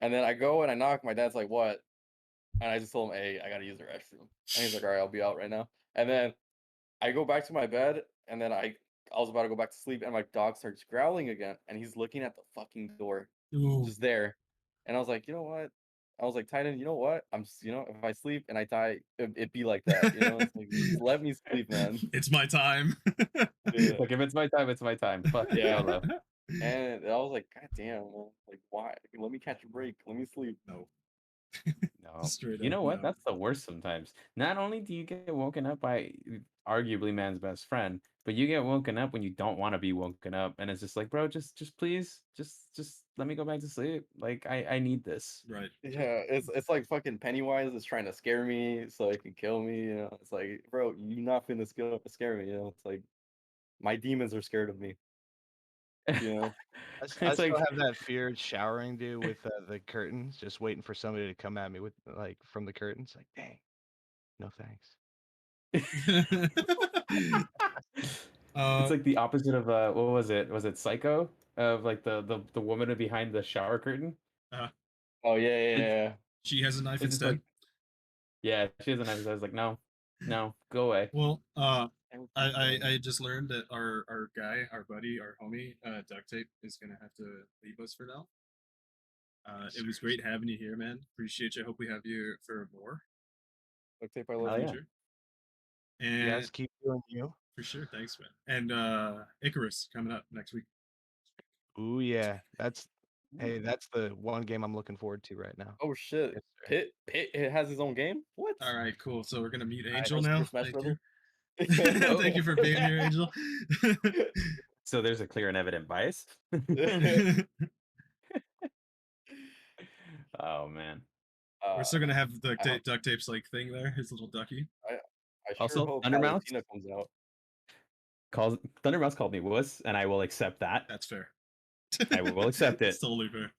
And then I go and I knock. My dad's like, what? And I just told him, hey, I gotta use the restroom. And he's like, all right, I'll be out right now. And then I go back to my bed, and then I was about to go back to sleep, and my dog starts growling again, and he's looking at the fucking door, Ooh. just there. And I was like, you know what? I was like, Titan, you know what? I'm just, if I sleep and I die, it be like that, It's like, just let me sleep, man. It's my time. Yeah. like if it's my time, it's my time. Fuck it, Yeah. YOLO. And I was like, God damn, man. Like, why? Let me catch a break. Let me sleep. No. No. Straight You up, know what? no. That's the worst sometimes. Not only do you get woken up by arguably man's best friend, but you get woken up when you don't want to be woken up, and it's just like, bro, just please, just let me go back to sleep. Like I need this. Right. Yeah, it's like fucking Pennywise is trying to scare me so it can kill me, It's like, bro, you not finna scare me, It's like my demons are scared of me, you know? I It's still like have that fear showering, dude, with the curtains, just waiting for somebody to come at me with like from the curtains. Like, dang, no thanks. it's like the opposite of what was it? Was it Psycho? Of like the woman behind the shower curtain? Oh yeah, yeah, It's, yeah. She has a knife it's just instead. like, yeah, she doesn't have. I was like, no, go away. Well, I just learned that our guy, our buddy, our homie, Duct Tape is gonna have to leave us for now. It was great having you here, man. Appreciate you. Hope we have you for more Duct tape, I Oh love in the you. yeah. future. You And guys keep doing you. For sure. Thanks, man. And Icarus coming up next week. Ooh yeah, that's the one game I'm looking forward to right now. Oh shit. Yes, sir. Pitt it has his own game? What? All right, cool. So we're gonna meet Alright, Angel Super now. Smash Thank Bros. you. Thank you for being here, Angel. So there's a clear and evident bias. Oh man. We're still gonna have the I hope- duct tapes like thing there, his little ducky. I sure Also, hope Thundermouth Palutena comes out. Thundermouse called me wuss, and I will accept that. That's fair. I will accept it. It's totally fair.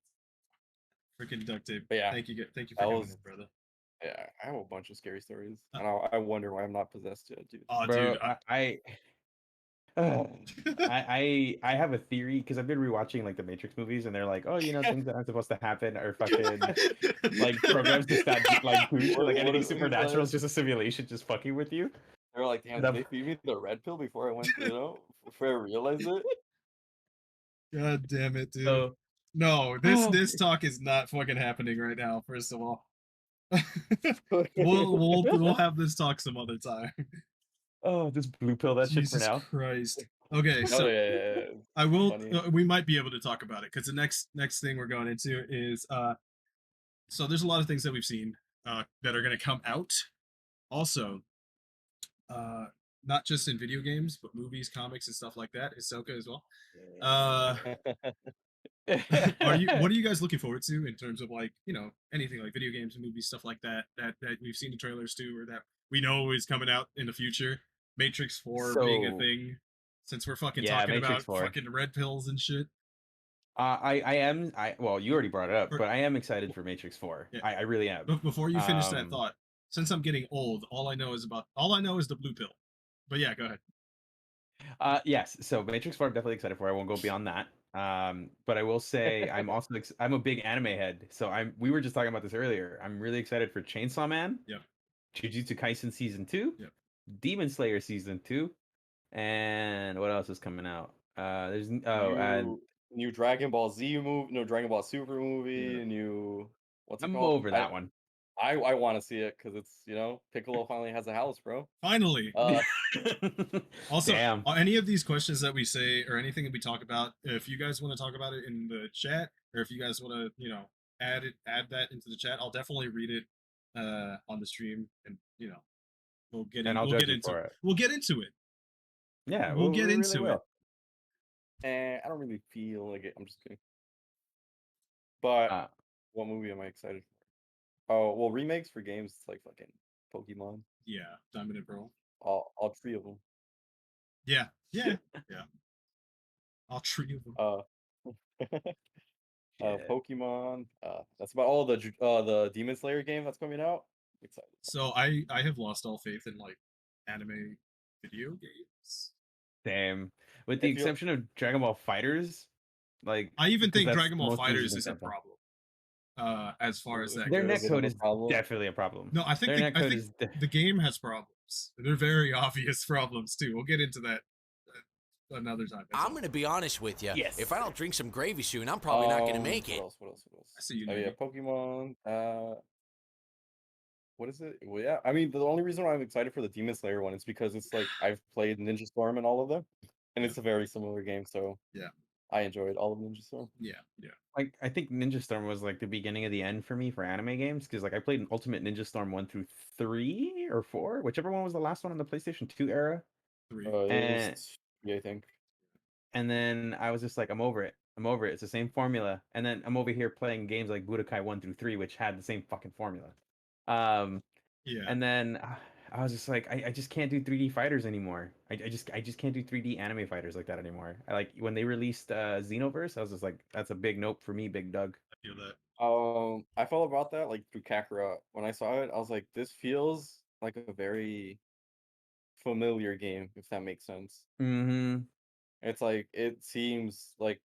Freaking duct tape. But yeah, Thank you for that coming was- in, brother. Yeah, I have a bunch of scary stories. And I wonder why I'm not possessed yet, dude. Oh, Bro, dude. I have a theory because I've been rewatching like the Matrix movies, and they're like, oh, things that aren't supposed to happen are fucking like programs just that like pooch, or like What anything is supernatural is that? just a simulation, just fucking with you. They were like, damn, did they feed me the red pill before I went, before I realized it? God damn it, dude. So, No, this talk is not fucking happening right now. First of all, we'll have this talk some other time. oh, just blue pill that shit for Jesus now. Christ. Okay, Oh, so yeah. I will. Funny. We might be able to talk about it because the next thing we're going into is so there's a lot of things that we've seen that are going to come out. Also, not just in video games, but movies, comics, and stuff like that. Ahsoka as well. What are you guys looking forward to in terms of like anything like video games, movies, stuff like that that we've seen the trailers to or that we know is coming out in the future? Matrix 4 being a So- thing, since we're fucking Yeah, talking Matrix about 4. fucking red pills and shit. Well, you already brought it up, For- but I am excited for Matrix 4. Yeah. I really am. Before you finish that Um, thought, since I'm getting old, all I know is the blue pill. But yeah, go ahead. Yes, so Matrix 4 I'm definitely excited for. I won't go beyond that. But I will say I'm also I'm a big anime head. So we were just talking about this earlier. I'm really excited for Chainsaw Man. Yep. Jujutsu Kaisen season 2. Yep. Demon Slayer season 2. And what else is coming out? There's New Dragon Ball Z movie, no Dragon Ball Super movie, Yeah. new what's it I'm called? over that one. I want to see it because it's Piccolo finally has a house, bro. Finally. Also, Damn. any of these questions that we say or anything that we talk about, if you guys want to talk about it in the chat, or if you guys want to, add that into the chat, I'll definitely read it on the stream, and we'll get And I'll we'll judge get you into for it. it. We'll get into it. Yeah, we'll get we really into it. will. And I don't really feel like it. I'm just kidding. But what movie am I excited for? Oh, well, remakes for games, it's like fucking Pokemon. Yeah, Diamond and Pearl. All three of them. Yeah. All three of them. Pokemon. That's about all the Demon Slayer game that's coming out. Excited. So I have lost all faith in like anime video games. Same. With the exception of Dragon Ball Fighters, like I even think that's Dragon Ball most Fighters recent is a something. problem. As far as that Their goes. netcode is definitely a problem. No, I think Their netcode is the game has problems. They're very obvious problems too. We'll get into that another time. I'm gonna be honest with you. Yes. If I don't drink some gravy soon, I'm probably not gonna make it. What else? I see you. Oh yeah, Pokemon. What is it? Well, yeah. I mean, the only reason why I'm excited for the Demon Slayer one is because it's like I've played Ninja Storm and all of them, and it's a very similar game. So yeah, I enjoyed all of Ninja Storm. Yeah. Like I think Ninja Storm was like the beginning of the end for me for anime games because like I played Ultimate Ninja Storm 1 through 3 or 4, whichever one was the last one on the PlayStation 2 era. 3. Yeah, I think. And then I was just like, I'm over it. It's the same formula. And then I'm over here playing games like Budokai 1 through 3, which had the same fucking formula. Yeah. And then I was just like, I just can't do 3D fighters anymore. I just can't do 3D anime fighters like that anymore. When they released Xenoverse, I was just like, that's a big nope for me, Big Doug. I feel that. I felt about that like through Kakarot. When I saw it, I was like, this feels like a very familiar game, if that makes sense. Mm-hmm. It's like it seems like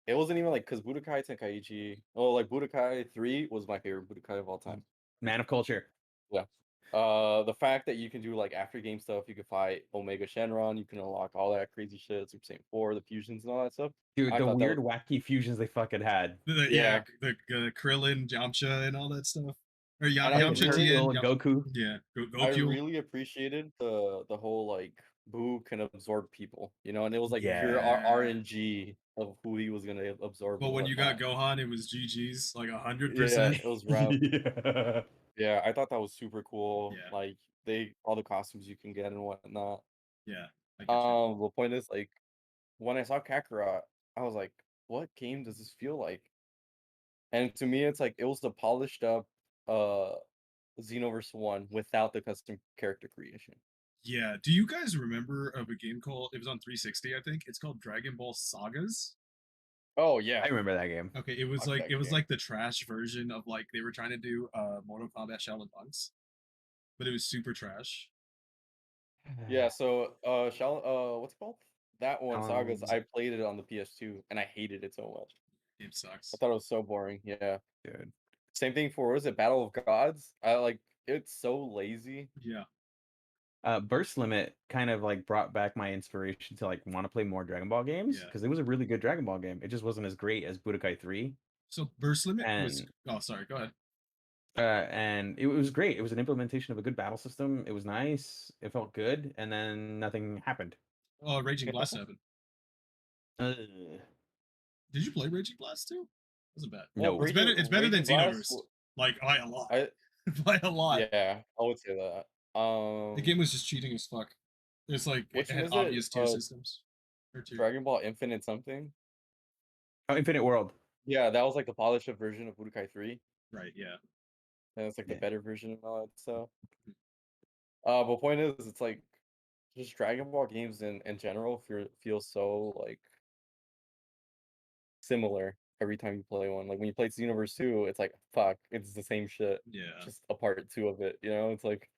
it wasn't even like because Budokai Tenkaichi. Oh, like Budokai 3 was my favorite Budokai of all time. Man of culture. Yeah. The fact that you can do like after game stuff, you can fight Omega Shenron, you can unlock all that crazy shit, Super Saiyan 4, the fusions and all that stuff. Dude, the weird wacky fusions they fucking had. The Krillin, Yamcha, and all that stuff. Or Yamcha, Tien, Goku. Yeah, Goku. I really appreciated the whole like Boo can absorb people, you know, and it was like pure Yeah. RNG of who he was gonna absorb But and when you got whatnot. Gohan, it was GG's like Yeah, 100%. it was rough. Yeah. Yeah, I thought that was super cool. Yeah. Like all the costumes you can get and whatnot. Yeah, I get you. The point is like when I saw Kakarot, I was like, what game does this feel like? And to me, it's like it was the polished up uh Xenoverse 1 without the custom character creation. Yeah. Do you guys remember of a game called? It was on 360, I think. It's called Dragon Ball Sagas. Oh I yeah, remember that game. Okay, it was fuck like that game. the trash version of like they were trying to do Mortal Kombat Shaolin Monks, but it was super trash. Yeah, so what's it called? That one, Sagas, Sounds I played it on the PS2 and I hated it so much. Game I sucks. thought it was so boring. Yeah. good. Same thing for what was it, Battle of Gods? I like it's so lazy. Yeah. Burst Limit kind of like brought back my inspiration to like want to play more Dragon Ball games Yeah. because it was a really good Dragon Ball game. It just wasn't as great as Budokai 3. So Burst Limit was. And Oh, sorry. Go ahead. and it was great. It was an implementation of a good battle system. It was nice. It felt good, and then nothing happened. Oh, Raging Blast 7. Uh, Did you play Raging Blast 2? Wasn't bad. no, Well, It's better than Raging Blast Xenoverse. Like by a lot. I By a lot. yeah, I would say that. The game was just cheating as fuck. It's like it Which one had is it? obvious tier systems. Or tier. Dragon Ball Infinite something? oh, Infinite World. Yeah, that was like the polished up version of Budokai 3. Right, yeah. And it's like the Yeah. better version of all that stuff. But point is, it's like just Dragon Ball games in general feel so like similar every time you play one. Like when you play Xenoverse 2, it's like fuck, it's the same shit. Yeah. Just a part 2 of it, you know? It's like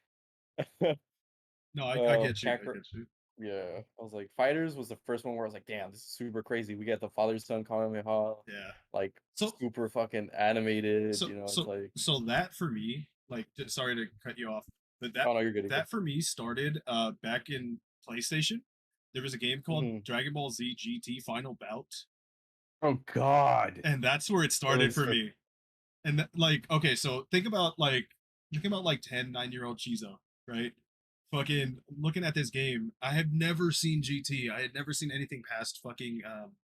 No, I get you. I Kakarot, get you. yeah. I was like Fighters was the first one where I was like, damn, this is super crazy. We get the father son Kamehameha, Yeah. like So super fucking animated, so you know, it's so like so that for me, like sorry to cut you off, but oh no, you're good. that for me started back in PlayStation. There was a game called Mhm. Dragon Ball Z GT Final Bout, Oh God. and that's where it started was for sick. me. And like, okay, so think about like 10, 9-year-old Chizo, right? Fucking looking at this game, I had never seen GT. I had never seen anything past fucking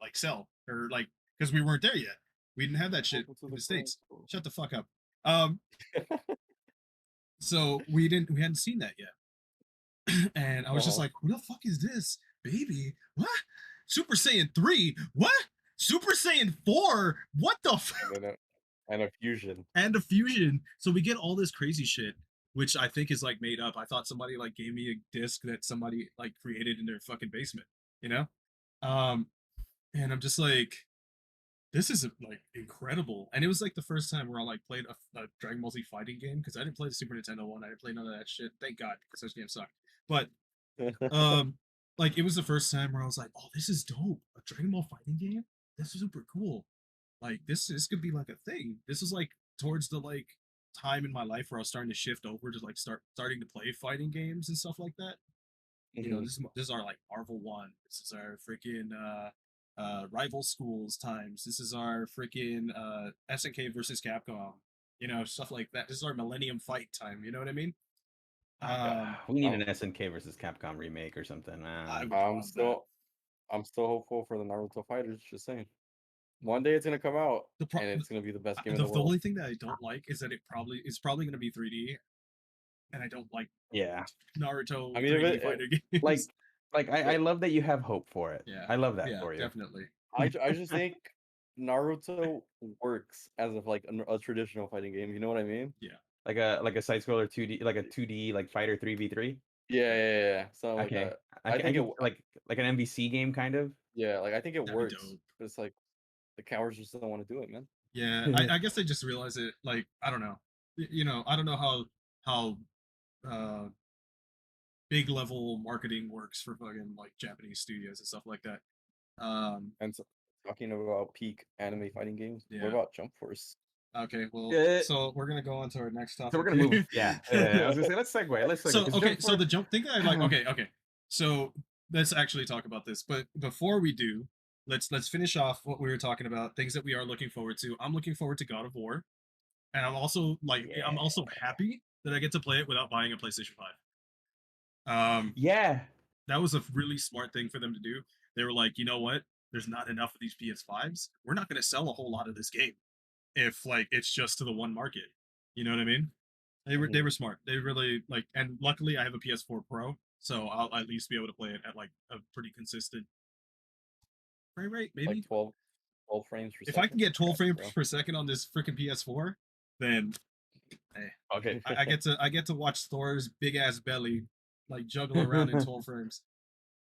like Cell or like because we weren't there yet. We didn't have that shit Welcome to in the the States. club. Shut the fuck up. So we hadn't seen that yet. And I was just Uh-huh. like, who the fuck is this? Baby? What? Super Saiyan 3? What? Super Saiyan 4? What the fuck? And a fusion. And a fusion. So we get all this crazy shit, which I think is like made up. I thought somebody like gave me a disc that somebody like created in their fucking basement, you know? And I'm just like, this is like incredible. And it was like the first time where I like played a Dragon Ball Z fighting game because I didn't play the Super Nintendo one. I didn't play none of that shit. Thank God, because those games suck. But like it was the first time where I was like, oh, this is dope. A Dragon Ball fighting game? This is super cool. Like this could be like a thing. This is like towards the like time in my life where I was starting to shift over to like starting to play fighting games and stuff like that. You know, Mhm. this is our like Marvel 1. This is our freaking rival schools times. This is our freaking SNK versus Capcom. You know, stuff like that. This is our Millennium Fight time. You know what I mean? We need Oh. an SNK versus Capcom remake or something. I would I'm love still hopeful for the Naruto fighters, just saying. One day it's gonna come out and it's gonna be the best game in the the world. only thing that I don't like is that it's probably gonna be 3D, and I don't like Yeah. Naruto I mean, 3D fighter games. Like I love that you have hope for it. Yeah. I love that Yeah, for you. definitely. I just think Naruto works as of like a traditional fighting game. You know what I mean? Like a side scroller 2D, like a 2D like fighter 3v3. Yeah. Something like Okay. that. I think think like an MVC game kind of. yeah, like I think it That'd be works. dope. But it's like the cowards just don't want to do it, man. Yeah, I guess I just realized it. Like, I don't know. You know, I don't know how uh big level marketing works for fucking like Japanese studios and stuff like that. And so, talking about peak anime fighting games, Yeah. what about Jump Force? Okay, well, Yeah. so we're gonna go on to our next topic. So we're gonna move. Yeah. I was gonna say let's segue. Let's segue. So 'cause okay, Jump so Force- the jump thing that I like. Okay. So let's actually talk about this. But before we do, let's finish off what we were talking about. Things that we are looking forward to. I'm looking forward to God of War, and I'm also like I'm also happy that I get to play it without buying a PlayStation 5. Yeah. that was a really smart thing for them to do. They were like, you know what? There's not enough of these PS5s. We're not going to sell a whole lot of this game if like it's just to the one market. You know what I mean? They were smart. They really like, and luckily I have a PS4 Pro, so I'll at least be able to play it at like a pretty consistent frame rate. Maybe like 12 frames per if second. I can get 12 frames bro. per second on this freaking PS4, then hey, Okay. I get to watch Thor's big ass belly like juggle around in 12 frames.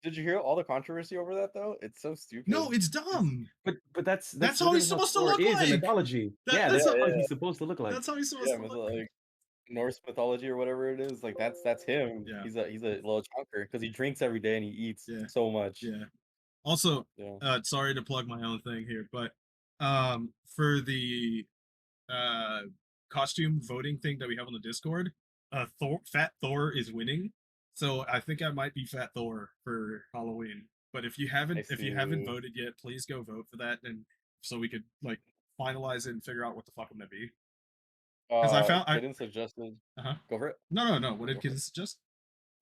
Did you hear all the controversy over that though? It's so stupid. No, it's dumb. But that's how he's supposed to look in like. mythology. That's how yeah. he's supposed to look like. That's how he's supposed to look. Like Norse mythology or whatever it is. Like that's him. Yeah. He's a little chunker because he drinks every day and he eats so much. Yeah. Also, sorry to plug my own thing here, but for the costume voting thing that we have on the Discord, Fat Thor is winning. So I think I might be Fat Thor for Halloween. But if you haven't voted yet, please go vote for that, and so we could like finalize it and figure out what the fuck I'm gonna be. Because I didn't suggested. Go for it. No. What did Kidden suggest?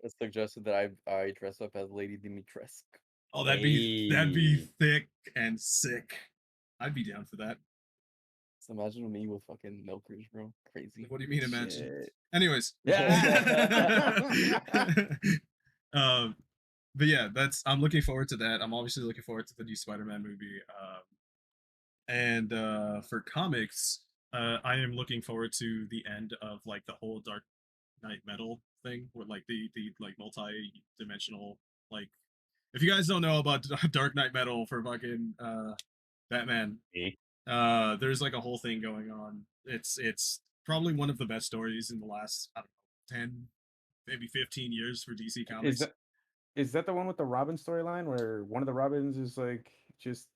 It suggested that I dress up as Lady Dimitrescu. Oh, that'd be thick and sick. I'd be down for that. So imagine me with fucking milkers, bro. Crazy. What do you mean imagine? Shit. Anyways. But yeah, I'm looking forward to that. I'm obviously looking forward to the new Spider-Man movie. And for comics, I am looking forward to the end of like the whole Dark Knight Metal thing with like the like multi-dimensional like. If you guys don't know about Dark Knight Metal for fucking Batman, there's like a whole thing going on. It's probably one of the best stories in the last, I don't know, 10, maybe 15 years for DC Comics. Is that the one with the Robin storyline where one of the Robins is like just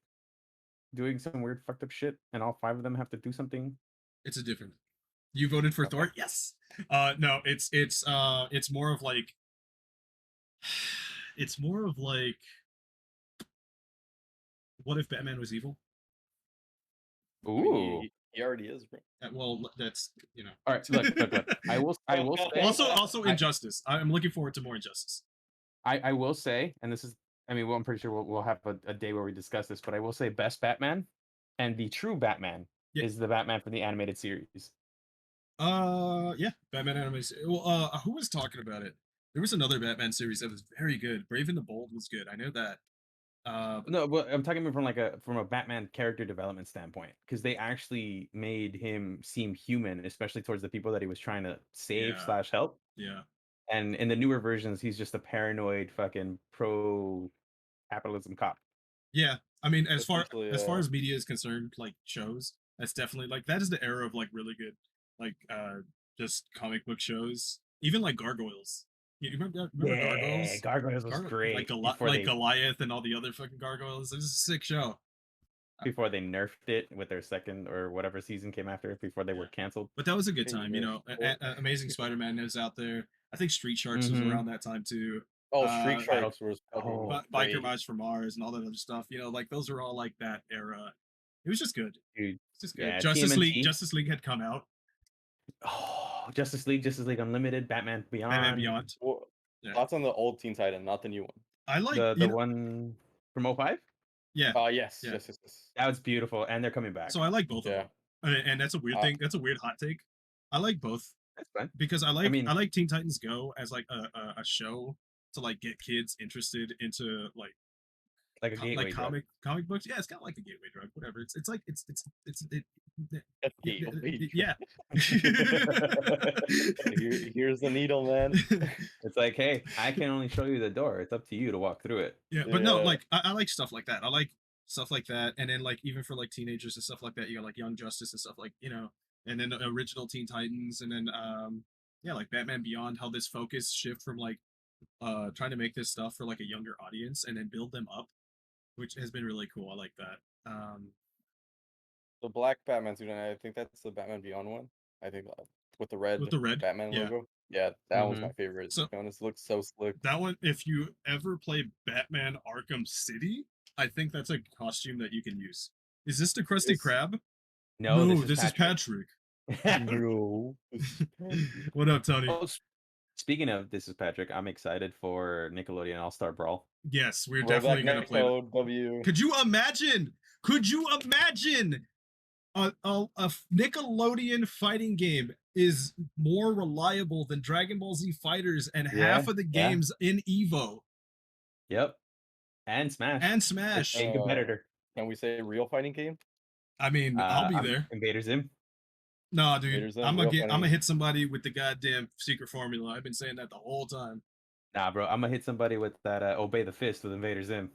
doing some weird fucked up shit and all 5 of them have to do something? It's a different. You voted for Thor? Yes. No, it's more of like what if Batman was evil? Ooh. He already is, bro. Well, that's, you know. All right, look. I will say, also Injustice. I'm looking forward to more Injustice. I will say, and this is, I mean, well, I'm pretty sure we'll have a day where we discuss this, but I will say best Batman and the true Batman is the Batman from the animated series. Yeah, Batman animated. Well, who was talking about it? There was another Batman series that was very good. Brave and the Bold was good. I know that. No, but I'm talking from a Batman character development standpoint, because they actually made him seem human, especially towards the people that he was trying to save / help. Yeah. And in the newer versions, he's just a paranoid fucking pro-capitalism cop. Yeah, I mean, as far as media is concerned, like shows, that's definitely like that is the era of like really good, like just comic book shows. Even like Gargoyles. You remember Gargoyles? Gargoyles was great. Like Goliath and all the other fucking Gargoyles. It was a sick show. Before they nerfed it with their second or whatever season came after it, before they were canceled. But that was a good time, you know. Amazing Spider-Man is out there. I think Street Sharks was around that time too. Oh, Street Sharks was Biker Mice from Mars and all that other stuff. You know, like those are all like that era. It was just good. Dude, it's just good. Justice League had come out. Oh, Justice League Unlimited, Batman Beyond. Well, that's on the old Teen Titan, not the new one. I like the one from 05? Yeah. Yes. That was beautiful, and they're coming back. So I like both of them. And that's a weird thing. That's a weird hot take. I like both. That's fine. Because I like Teen Titans Go as like a show to like get kids interested into like a gateway drug. comic books. Yeah, it's kind of like a gateway drug. Whatever. It's yeah. Here's the needle, man. It's like, hey, I can only show you the door. It's up to you to walk through it. Yeah, but no, like I like stuff like that. I like stuff like that, and then like even for like teenagers and stuff like that, you got like Young Justice and stuff like, you know, and then the original Teen Titans, and then like Batman Beyond, how this focus shift from like trying to make this stuff for like a younger audience and then build them up, which has been really cool. I like that. The black Batman suit, and I think that's the Batman Beyond one. I think with the red Batman logo. Yeah, that was my favorite. So, to be honest, it looks so slick. That one, if you ever play Batman Arkham City, I think that's a costume that you can use. Is this the Krusty Krab? No, this is Patrick. Bro. What up, Tony? Speaking of This Is Patrick, I'm excited for Nickelodeon All-Star Brawl. Yes, we're Roll definitely back gonna next play that. code, W. Could you imagine? Could you imagine a Nickelodeon fighting game is more reliable than Dragon Ball Z Fighters and half of the games in Evo Yep. And Smash. and Smash? Same competitor. Can we say real fighting game? I mean, I'll be I'm there. Invader Zim. No, dude, Invaders Zim, I'm real gonna fighting. hit somebody with the goddamn secret formula. I've been saying that the whole time. Nah, bro, I'm gonna hit somebody with that Obey the Fist with Invader Zim.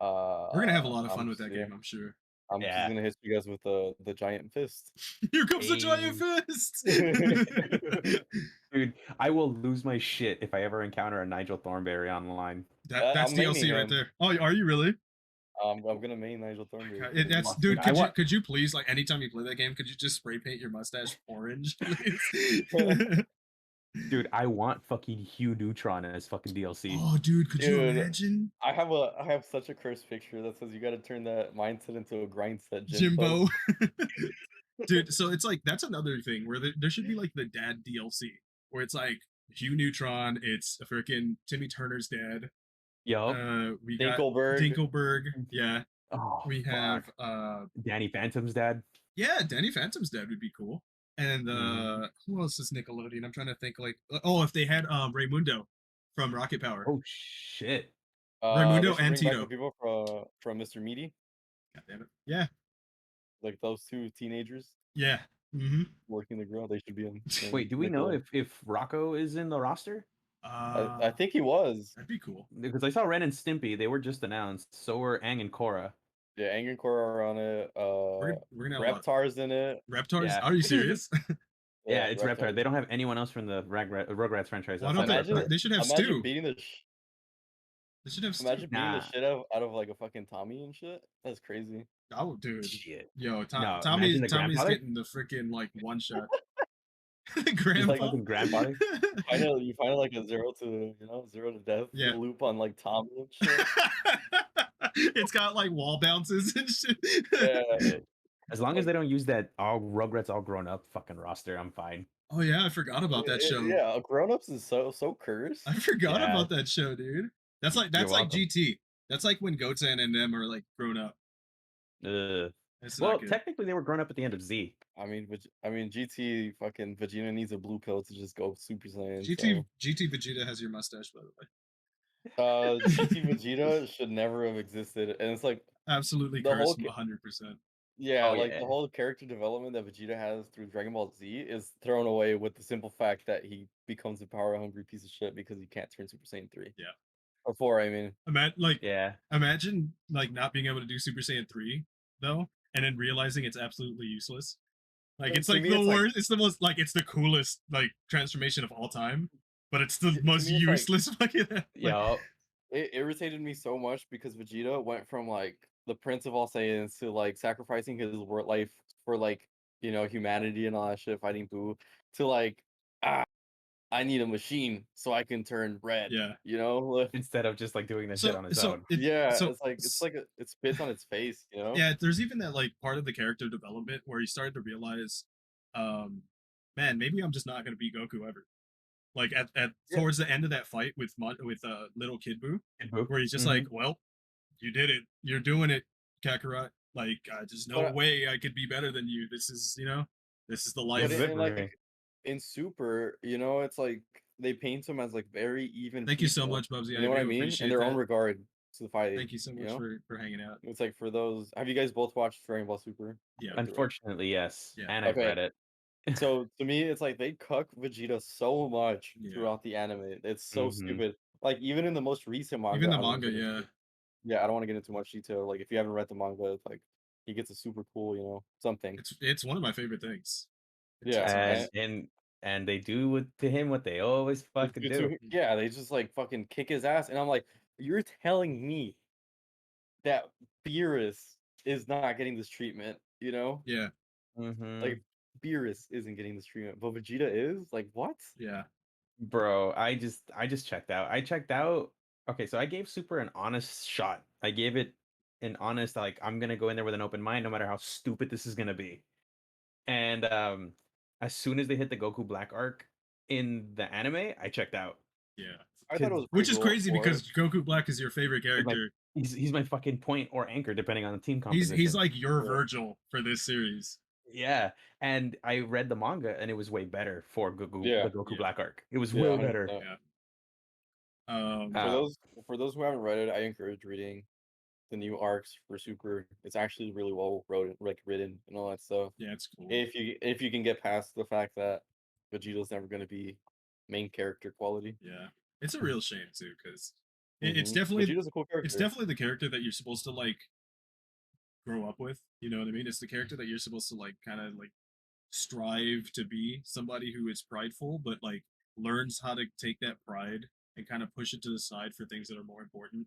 We're gonna have a lot of fun I'm with that just- game, I'm sure. I'm just Yeah. gonna hit you guys with the giant fist. Here comes the giant fist. Dude, I will lose my shit if I ever encounter a Nigel Thornberry online. That's I'm DLC maining right him. there. Oh, are you really? I'm gonna main Nigel Thornberry. That's Fuck, dude. dude, Could you please, like, anytime you play that game, could you just spray paint your mustache orange, please? Dude, I want fucking Hugh Neutron as fucking DLC. Oh, dude, could you Dude, imagine I have such a cursed picture that says you got to turn that mindset into a grind set. Jimbo? Dude, so it's like that's another thing where there should be like the dad DLC where it's like Hugh Neutron, it's a freaking Timmy Turner's dad. Yo. We Dinkelberg. got Dinkelberg. Yeah. Oh, We have Danny Phantom's dad. yeah, Danny Phantom's dad would be cool. And who else is Nickelodeon? I'm trying to think, like, oh, if they had Raymundo from Rocket Power. Oh shit. Raymundo they should and bring back Tito. the people from Mr. Meaty, God damn it. Yeah. like those two teenagers Yeah. Mm-hmm. working the grill. They should be in. Wait, do we know Nickel. if Rocco is in the roster? I think he was. That'd be cool. Because I saw Ren and Stimpy, they were just announced. So were Aang and Korra. Yeah, Aang and Korra are on it. We're gonna have Reptar's in it. Reptars? Yeah. Are you serious? Yeah, it's Reptar. They don't have anyone else from the Rugrats franchise. Why don't outside they? of Reptar. They should have Imagine Stu. beating the They should have Stu. imagine beating the Nah. shit out of like a fucking Tommy and shit. That's crazy. Oh, dude. Shit. Yo, No, Tommy's imagine the Tommy's grandfather. getting the freaking like one shot. Just Grandpa. like fucking grandfather. You find like a 0 to death Yeah. loop on like Tommy and shit. It's got like wall bounces and shit. Yeah. As long as they don't use that all Rugrats all grown up fucking roster, I'm fine. Oh yeah, I forgot about that show. Yeah, Grown Ups is so cursed. I forgot Yeah. about that show, dude. That's like welcome. GT. That's like when Goten and them are like grown up. That's Well, not good. technically they were grown up at the end of Z. I mean, GT fucking Vegeta needs a blue coat to just go Super Saiyan. GT Vegeta has your mustache, by the way. GT Vegeta should never have existed, and it's like Absolutely the whole cursed 100%. yeah, Oh, like yeah. the whole character development that Vegeta has through Dragon Ball Z is thrown away with the simple fact that he becomes a power hungry piece of shit because he can't turn Super Saiyan 3. Yeah. Or 4, I mean. Yeah. Imagine like not being able to do Super Saiyan 3 though, and then realizing it's absolutely useless. Like Yeah, it's to like me, the it's like- worst. It's the most like it's the coolest like transformation of all time, but it's the To most me, it's like- useless fucking. Like, Yo. It irritated me so much because Vegeta went from like the Prince of all Saiyans to like sacrificing his life for like, humanity and all that shit, fighting Boo, to like, I need a machine so I can turn red. Yeah. Like, Instead of just like doing this shit on his own. it spits on its face. Yeah, there's even that like part of the character development where he started to realize, man, maybe I'm just not gonna beat Goku ever. Like at towards the end of that fight with little Kid Buu, where he's just like, well, you did it, you're doing it, Kakarot. Like, there's no way I could be better than you. This is this is the life. But in Super, it's like they paint him as like very even. Thank you so much, Bubsy. You know what I mean? In their own regard to the fighting. Thank you so much for hanging out. It's like for those. Have you guys both watched Dragon Ball Super? Yeah. Unfortunately, yes. Yeah. And I've read it. So to me, it's like they cuck Vegeta so much throughout the anime. It's so stupid. Like even in the most recent manga. Even the manga, yeah. Yeah, I don't want to get into much detail. Like if you haven't read the manga, it's like he gets a super cool, something. It's one of my favorite things. And they do to him what they always fucking do. Yeah, they just like fucking kick his ass, and I'm like, you're telling me that Beerus is not getting this treatment, Yeah. Like Beerus isn't getting this treatment, but Vegeta is. Like what? Yeah. Bro, I just checked out. I checked out. Okay, so I gave Super an honest shot. I gave it an honest, like, I'm gonna go in there with an open mind, no matter how stupid this is gonna be. And as soon as they hit the Goku Black arc, in the anime, I checked out. Yeah. I thought it was Which is pretty crazy cool for because it. Goku Black is your favorite character. He's my fucking point or anchor depending on the team He's composition. like your Yeah. Virgil for this series. Yeah, and I read the manga and it was way better for Goku, Yeah. the Goku Yeah. Black arc. It was Yeah, way 100%. better. Yeah. For those who haven't read it, I encourage reading the new arcs for Super. It's actually really well written and all that stuff. Yeah, it's cool. If you can get past the fact that Vegeta's never going to be main character quality. Yeah, it's a real shame too, because it's definitely Vegeta's a cool character. it's definitely the character that you're supposed to like grow up with. You know what I mean? It's the character that you're supposed to like kind of like strive to be somebody who is prideful, but like learns how to take that pride and kind of push it to the side for things that are more important.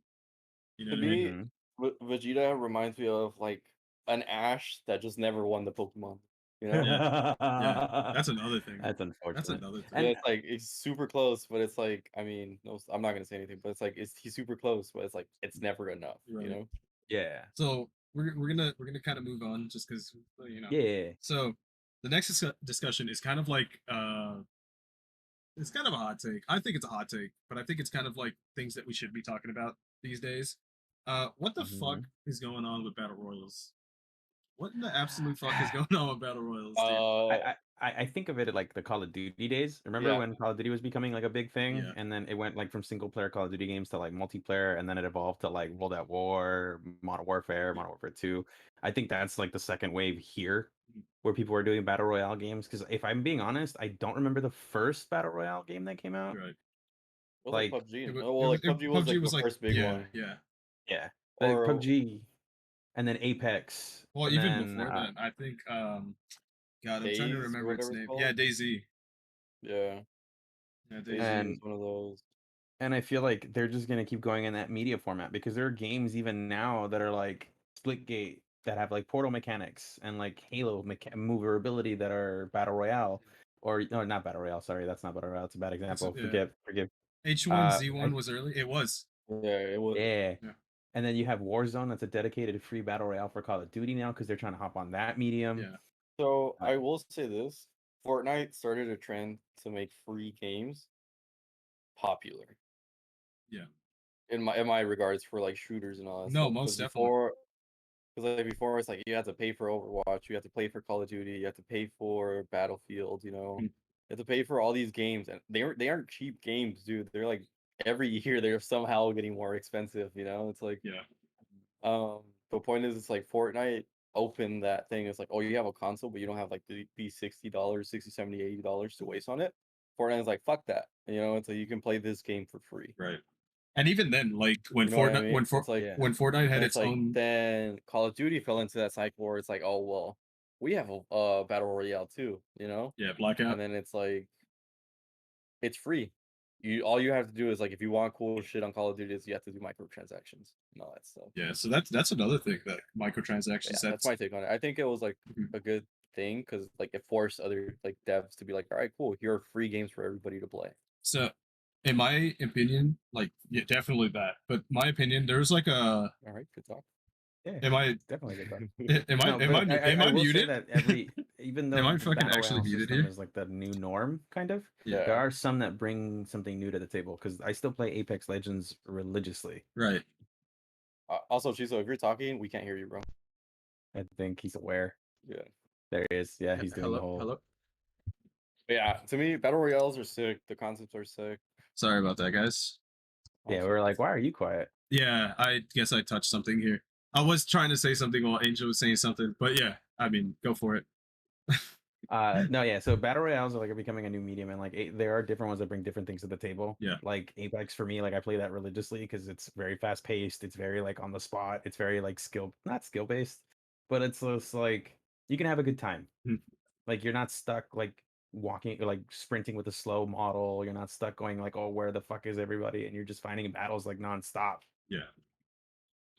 You know To what I mean? me, Vegeta reminds me of like an Ash that just never won the Pokemon. You know? Yeah, that's another thing. That's unfortunate. That's another thing. And yeah, it's like it's super close, but it's like I mean, no, I'm not gonna say anything, but it's like he's super close, but it's like it's never enough. Right. You know? Yeah. So we're gonna kind of move on just because you know. Yeah. So the next discussion is kind of like it's kind of a hot take. I think it's a hot take, but I think it's kind of like things that we should be talking about these days. What the fuck is going on with battle royals? What in the absolute fuck is going on with battle royals, dude? I think of it like the Call of Duty days. Remember when Call of Duty was becoming like a big thing, Yeah. and then it went like from single player Call of Duty games to like multiplayer, and then it evolved to like World at War, Modern Warfare 2. I think that's like the second wave here, where people are doing battle royale games. Because if I'm being honest, I don't remember the first battle royale game that came out. Right. Was Like PUBG? PUBG was like the first big one. Yeah. Yeah. Or PUBG, and then Apex. Well, and even then, before that, I think God, I'm trying to Days, remember its whatever it's name. called? Yeah, DayZ. Yeah, Yeah, DayZ DayZ. was one of those. And I feel like they're just gonna keep going in that media format because there are games even now that are like Splitgate that have like portal mechanics and like Halo movability that are battle royale, or no, not battle royale. Sorry, that's not battle royale. It's a bad example. Forgive. H1Z1 was early. It was. Yeah, it was. Yeah. Yeah. And then you have Warzone. That's a dedicated free battle royale for Call of Duty now because they're trying to hop on that medium. Yeah. So I will say this: Fortnite started a trend to make free games popular. Yeah. In my regards for like shooters and all that No, stuff. most definitely. Because like before, it's like you have to pay for Overwatch, you have to pay for Call of Duty, you have to pay for Battlefield. You know, you have to pay for all these games, and they aren't cheap games, dude. They're like every year they're somehow getting more expensive. You know, it's like the point is, it's like Fortnite opened that thing. It's like, oh, you have a console, but you don't have like the $60, $60, $70, $80 to waste on it. Fortnite's like, fuck that. You know, it's like you can play this game for free. Right. And even then, like when You know what I Fortnite, mean? when Fortnite had And its it's like own, then Call of Duty fell into that cycle where it's like, oh well, we have a battle royale too, you know? yeah, Blackout. And then it's like it's free. All you have to do is like if you want cool shit on Call of Duty is you have to do microtransactions and all that stuff. Yeah, so that's another thing, that microtransactions. Yeah, that's my take on it. I think it was like a good thing because like it forced other like devs to be like, all right, cool, here are free games for everybody to play. So in my opinion, like yeah, definitely that. But my opinion, there's like a all right, good talk. Yeah, am I definitely good talk. am I will muted? say that every even though am I fucking battle actually royale muted system here? is like the new norm, kind of. Yeah. There are some that bring something new to the table because I still play Apex Legends religiously. Right. Also, Chizo, if you're talking, we can't hear you, bro. I think he's aware. Yeah. There he is. Yeah, he's doing the whole. Hello. Yeah, to me, battle royales are sick. The concepts are sick. Sorry about that, guys. Yeah, we're like, why are you quiet? Yeah, I guess I touched something here. I was trying to say something while Angel was saying something, but yeah, I mean, go for it. No, yeah. So battle royales are like becoming a new medium, and like there are different ones that bring different things to the table. Yeah. Like Apex for me, like I play that religiously because it's very fast paced. It's very like on the spot. It's very like not skill based, but it's just like you can have a good time. Like you're not stuck like walking or like sprinting with a slow model. You're not stuck going like, oh, where the fuck is everybody? And you're just fighting battles like nonstop. Yeah.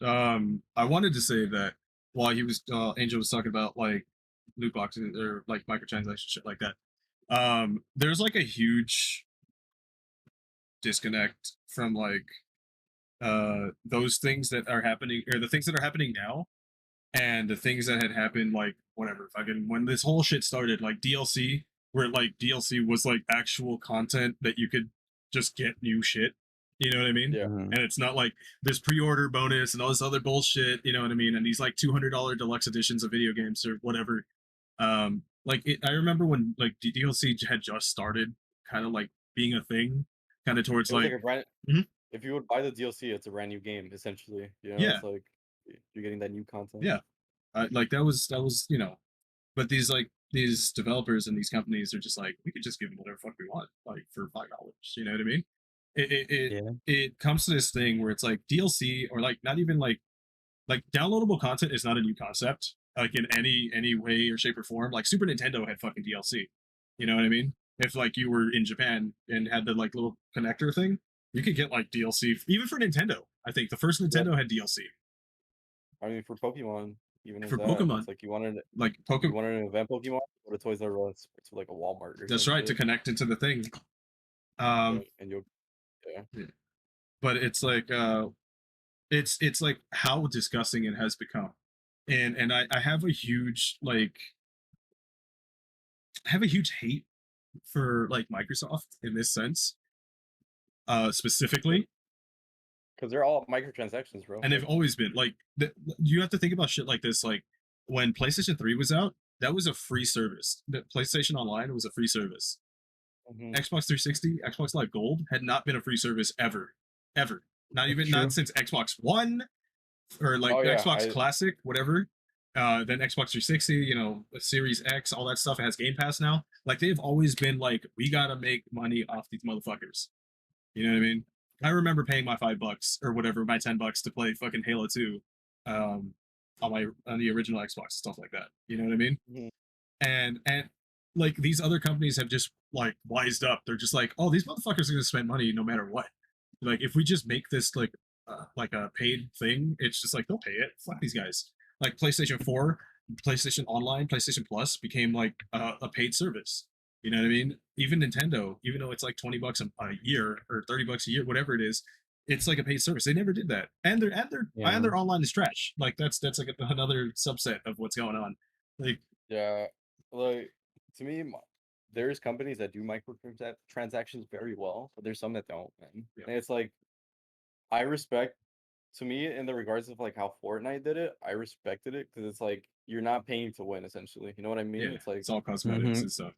I wanted to say that while Angel was talking about like loot boxes or like microtransactions, shit like that. There's like a huge disconnect from like those things that are happening, or the things that are happening now, and the things that had happened like whatever fucking when this whole shit started, like DLC where like DLC was like actual content that you could just get new shit. You know what I mean? Yeah. Mhm. And it's not like this pre-order bonus and all this other bullshit. You know what I mean? And these like $200 deluxe editions of video games or whatever. I remember when like DLC had just started, kind of like being a thing, kind of towards It was like like a brand. Mhm. If you would buy the DLC, it's a brand new game essentially. You know, Yeah. it's like you're getting that new content. Yeah, like that was but these developers and these companies are just like, we could just give them whatever fuck we want, like for $5. You know what I mean? Yeah. It comes to this thing where it's like DLC or like not even like downloadable content is not a new concept like in any way or shape or form. Like Super Nintendo had fucking DLC. You know what I mean? If like you were in Japan and had the like little connector thing, you could get like DLC even for Nintendo. I think the first Yeah. Nintendo had DLC. I mean, for Pokemon, even For as that, Pokemon, it's like you wanted Pokemon. an event Pokemon, go to Toys R Us, or to like a Walmart or That's some right, to shit. connect into the thing. Yeah, and you'll Yeah. But it's like it's like how disgusting it has become. And I have a huge I have a huge hate for like Microsoft in this sense, specifically. because they're all microtransactions, bro. And they've always been like you have to think about shit like this. Like when PlayStation 3 was out, that was a free service. The PlayStation Online was a free service. Mhm. Xbox 360, Xbox Live Gold had not been a free service ever. Not even True. not since Xbox One or like Oh, yeah, Xbox Classic, whatever. Then Xbox 360, Series X, all that stuff. It has Game Pass now. Like they've always been like, we gotta make money off these motherfuckers. You know what I mean? I remember paying my $5 or whatever, my $10 to play fucking Halo 2, on the original Xbox, stuff like that. You know what I mean? Mhm. And like these other companies have just like wised up. They're just like, oh, these motherfuckers are gonna spend money no matter what. Like if we just make this like a paid thing, it's just like they'll pay it. Fuck these guys. Like PlayStation 4, PlayStation Online, PlayStation Plus became like a paid service. You know what I mean? Even Nintendo, even though it's like $20 a year or $30 a year, whatever it is, it's like a paid service. They never did that, and their online is trash. Like that's like another subset of what's going on. Like Yeah, like to me, there's companies that do transactions very well, but there's some that don't, man. Yeah. And it's like I respect, to me, in the regards of like how Fortnite did it, I respected it because it's like you're not paying to win essentially. You know what I mean? yeah, It's like it's all cosmetics Mhm. and stuff.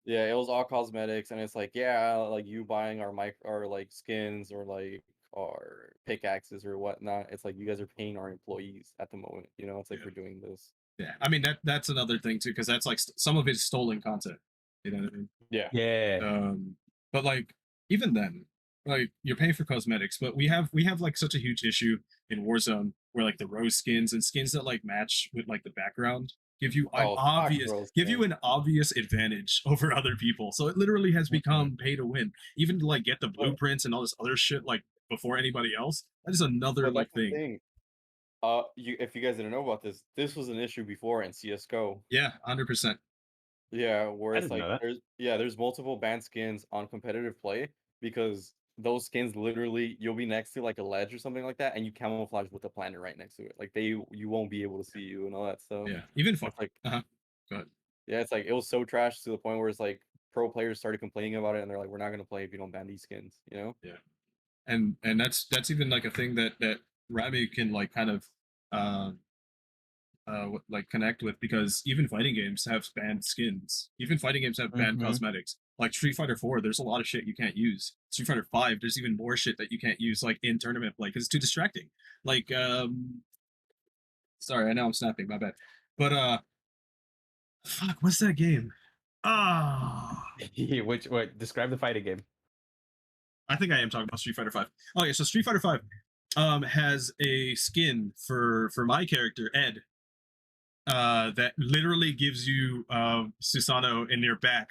yeah, it was all cosmetics, and it's like yeah, like you buying our like skins or like our pickaxes or whatnot. It's like you guys are paying our employees at the moment. You know, it's like Yeah. we're doing this. Yeah, I mean that's another thing too, because that's like some of it's stolen content. You know what I mean? Yeah. Yeah. But like even then, like you're paying for cosmetics, but we have like such a huge issue in Warzone where like the rose skins and skins that like match with like the background give you Oh, fuck, bro. an obvious advantage over other people. So it literally has Mhm. become pay to win. Even to like get the But blueprints and all this other shit like before anybody else. That is another but like that's the thing. thing. If you guys didn't know about this was an issue before in CS:GO. Yeah, 100%. Yeah, where I it's didn't know like that. there's multiple banned skins on competitive play because those skins literally you'll be next to like a ledge or something like that, and you camouflage with the planet right next to it. Like you won't be able to see you and all that stuff. Yeah, even It's like uh-huh. Go ahead. yeah, it's like it was so trash to the point where it's like pro players started complaining about it, and they're like, we're not gonna play if you don't ban these skins. You know? Yeah. And that's even like a thing that Rami can like kind of like connect with, because even fighting games have banned skins. Even fighting games have banned Mhm. cosmetics. Like Street Fighter 4, there's a lot of shit you can't use. Street Fighter 5, there's even more shit that you can't use like in tournament play because it's too distracting. Like sorry, I know I'm snapping, my bad. But fuck, what's that game? Ah, Which what describe the fighting game? I think I am talking about Street Fighter 5. Oh yeah, so Street Fighter 5 has a skin for my character Ed that literally gives you Susano in your back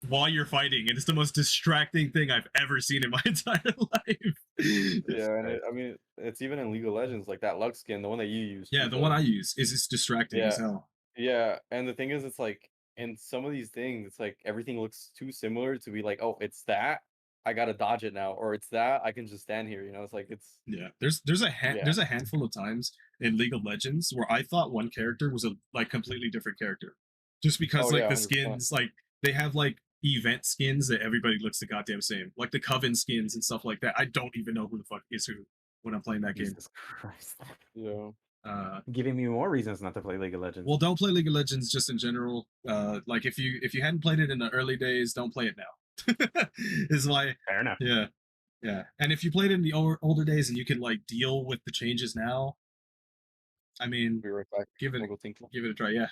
while you're fighting, and it's the most distracting thing I've ever seen in my entire life. Yeah, and I mean it's even in League of Legends, like that Lux skin, the one that you use. Yeah, the one I use is just distracting as Yeah, hell. yeah, and the thing is, it's like in some of these things, it's like everything looks too similar to be like, oh, it's that I gotta dodge it now, or it's that I can just stand here. You know, it's like it's Yeah, there's yeah, a handful of times in League of Legends where I thought one character was a like completely different character, just because oh like yeah, the 100%. skins like they have like event skins that everybody looks the goddamn same, like the Coven skins and stuff like that. I don't even know who the fuck is who when I'm playing that game. Jesus Christ. Yeah. Giving me more reasons not to play League of Legends. Well, don't play League of Legends just in general. Like if you hadn't played it in the early days, don't play it now. Is why. Fair enough. Yeah. And if you played it in the older days and you can like deal with the changes now, I mean, Be right back. give it Tinkle. a try. Yeah.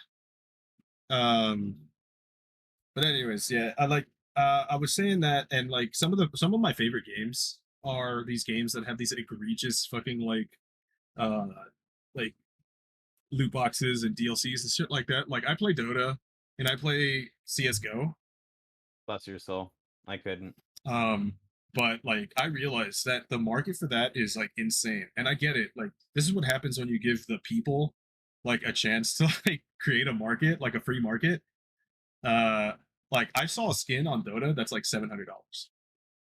But anyways, yeah, I was saying that, and like some of my favorite games are these games that have these egregious fucking uh like loot boxes and DLCs and shit like that. Like I play Dota and I play CS:GO. Bless your soul. I couldn't. But like I realized that the market for that is like insane. And I get it. Like this is what happens when you give the people like a chance to like create a market, like a free market. Like I saw a skin on Dota that's like $700.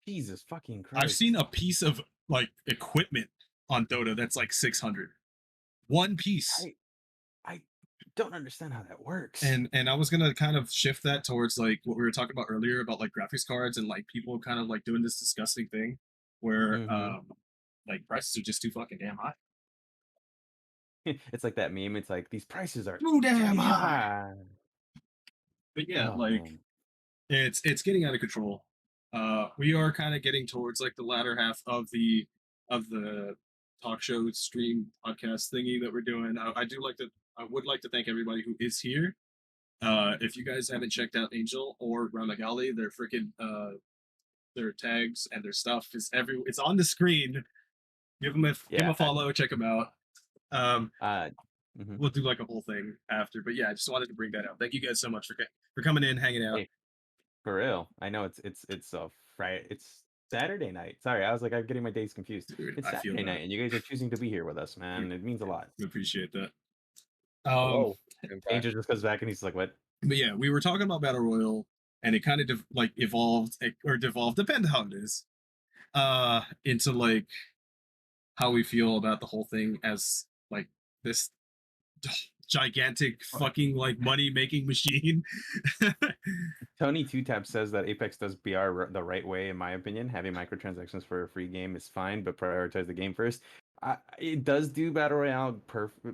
Jesus fucking Christ. I've seen a piece of like equipment on Dota that's like 600. One piece. I don't understand how that works. And I was gonna kind of shift that towards like what we were talking about earlier about like graphics cards and like people kind of like doing this disgusting thing where like prices are just too fucking damn high. It's like that meme. It's like these prices are too damn high. But yeah, like man. it's getting out of control. We are kind of getting towards like the latter half of the talk show stream podcast thingy that we're doing. I would like to thank everybody who is here. If you guys haven't checked out Angel or Ramagali, their freaking their tags and their stuff is it's on the screen. Give them a follow, check them out. We'll do like a whole thing after, but yeah, I just wanted to bring that out. Thank you guys so much for coming in, hanging out. Hey, for real, I know it's a Friday. It's Saturday night. Sorry, I was like I'm getting my days confused. Dude, it's Saturday night, and you guys are choosing to be here with us, man. It means a lot. We appreciate that. Hello. Angel just goes back and he's like, "What?" But yeah, we were talking about Battle Royale, and it kind of evolved, depends how it is, into like how we feel about the whole thing as like this gigantic fucking like money making machine. Tony Two Tap says that Apex does BR the right way, in my opinion. Having microtransactions for a free game is fine, but prioritize the game first. It does do Battle Royale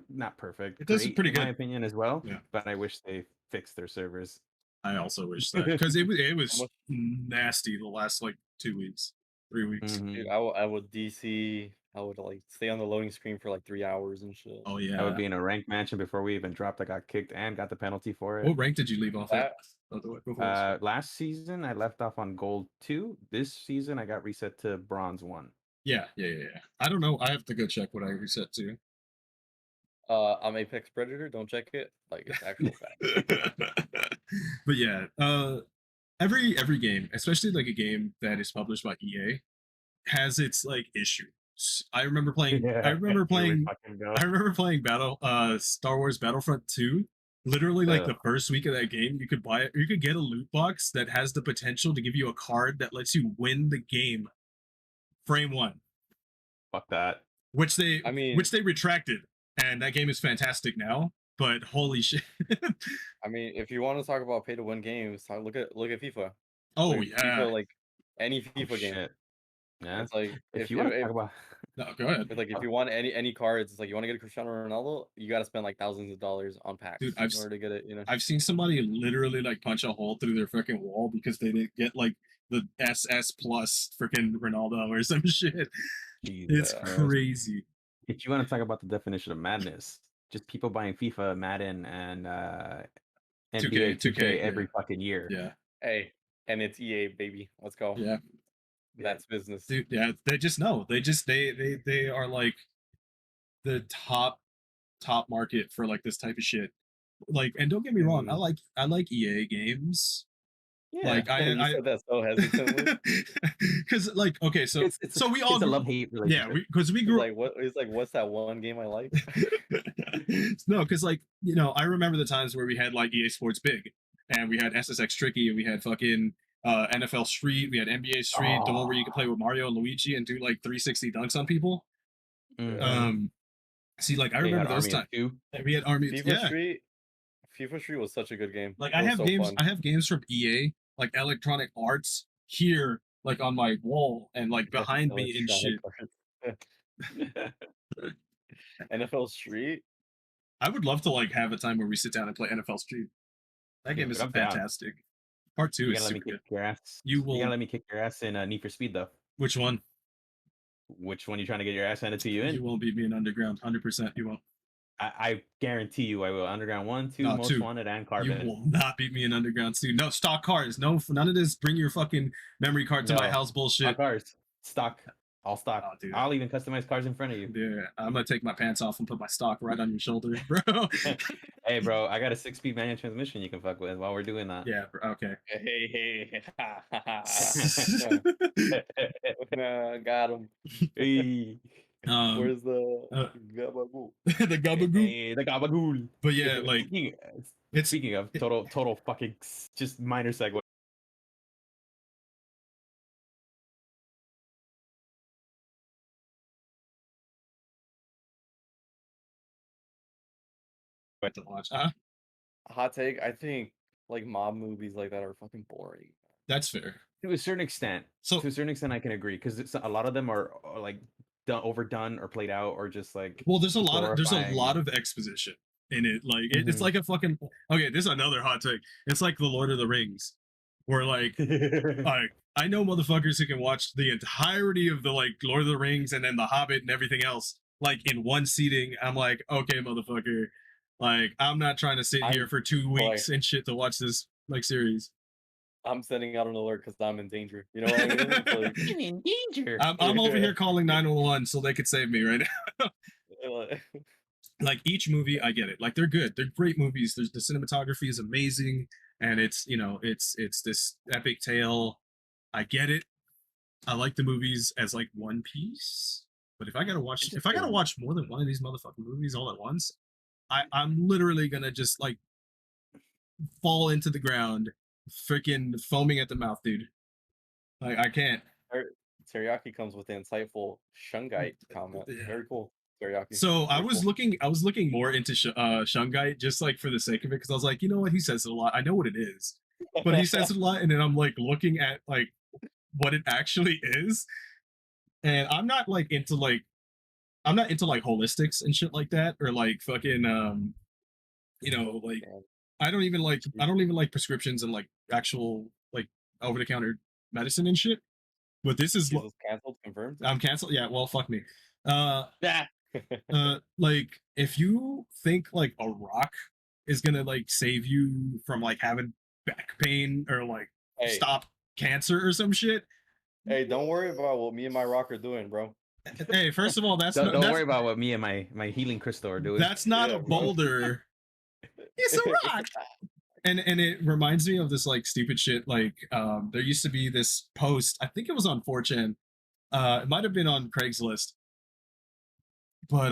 not perfect. It does pretty good, in my opinion, as well. Yeah. But I wish they fixed their servers. I also wish that, because it was nasty the last like 2 weeks, 3 weeks. Dude, I would DC. I would like stay on the loading screen for like 3 hours and shit. Oh yeah, I would be in a ranked match, and before we even dropped, I got kicked and got the penalty for it. What rank did you leave off at? Last season I left off on gold 2. This season I got reset to bronze 1. Yeah. I don't know. I have to go check what I reset to. I'm Apex Predator. Don't check it. Like it's actual fact. But yeah, every game, especially like a game that is published by EA, has its like issues. I remember playing Star Wars Battlefront 2. Literally, like the first week of that game, you could get a loot box that has the potential to give you a card that lets you win the game. Frame 1. Fuck that. Which they retracted, and that game is fantastic now. But holy shit! I mean, if you want to talk about pay to win games, look at FIFA. Oh like, yeah, FIFA, like any FIFA game. Shit. Yeah, it's like if you want to talk about, no, go ahead. Like if you want any cards, it's like you want to get a Cristiano Ronaldo, you got to spend like thousands of dollars on packs in order to get it. You know, I've seen somebody literally like punch a hole through their freaking wall because they didn't get like the SS plus freaking Ronaldo or some shit. Jesus. It's crazy. If you want to talk about the definition of madness, just people buying FIFA, Madden, and NBA 2K every fucking year. Yeah. Hey, and it's EA, baby. Let's go. Yeah. That's business. Dude, yeah, they just know. They are like the top market for like this type of shit. Like, and don't get me wrong, I like EA games. Yeah, like I said that so hesitantly. Because like, okay, so we all it's a love-hate relationship. Yeah, because we grew like what's that one game I like? No, because like, you know, I remember the times where we had like EA Sports Big, and we had SSX Tricky, and we had fucking NFL Street, we had NBA Street, the one where you could play with Mario and Luigi and do like 360 dunks on people. See, like I remember those times. We had Army. FIFA Street. FIFA Street was such a good game. Like It I was have so games, fun. I have games from EA, like Electronic Arts, here, like on my wall and like behind me and shit. NFL Street. I would love to like have a time where we sit down and play NFL Street. That game Dude, is I'm down. fantastic. Part 2 You is gotta let me super kick good. your ass. You You will. gotta let me kick your ass in Need for Speed though. Which one? Which one you trying to get your ass handed to you in? You won't beat me in Underground. 100%. You won't. I guarantee you I will. Underground 1, 2, No, Most 2. Wanted, and You Carbon. will not beat me in Underground 2. No stock cars. No, none of this. Bring your fucking memory card to my house bullshit. Stock cars. Stock. All stock. Oh, dude. I'll even customize cars in front of you. Yeah, I'm gonna take my pants off and put my stock right on your shoulder, bro. Hey, bro, I got a 6-speed manual transmission you can fuck with while we're doing that. Yeah, bro, okay. Hey. Nah, got him. Hey. Where's the gabagool? The gabagool? Hey, the gabagool. But yeah, like speaking of total fucking just minor segue. To watch. Hot take. I think like mob movies like that are fucking boring. That's fair. To a certain extent. So to a certain extent, I can agree because a lot of them are like overdone or played out or just like. Well, there's a lot of exposition in it. Like it's like a fucking okay. This is another hot take. It's like the Lord of the Rings, where like I know motherfuckers who can watch the entirety of the like Lord of the Rings and then the Hobbit and everything else like in one seating. I'm like, okay, motherfucker. Like, I'm not trying to sit here for 2 weeks and shit to watch this like series. I'm sending out an alert because I'm in danger. You know what I mean? It's like, I'm in danger. I'm over here calling 911 so they could save me right now. Like each movie, I get it. Like they're good. They're great movies. The cinematography is amazing, and it's it's this epic tale. I get it. I like the movies as like one piece. But if I gotta watch more than one of these motherfucking movies all at once, I'm literally gonna just like fall into the ground, freaking foaming at the mouth, dude. Like I can't. Teriyaki comes with the insightful Shungite comment. Yeah. Very cool, Teriyaki. So I was looking more into Shungite just like for the sake of it because I was like, you know what, he says it a lot. I know what it is, but he says it a lot, and then I'm like looking at like what it actually is, and I'm not into holistics and shit like that, or like fucking like I don't even like prescriptions and like actual like over the counter medicine and shit. But this is canceled, confirmed. I'm canceled. Yeah, well, fuck me. Like if you think like a rock is gonna like save you from like having back pain or like stop cancer or some shit. Hey, don't worry about what me and my rock are doing, bro. Hey, first of all, don't worry about what me and my healing crystal are doing. That's not a boulder. It's a rock. And it reminds me of this like stupid shit. Like there used to be this post. I think it was on 4chan. It might have been on Craigslist. But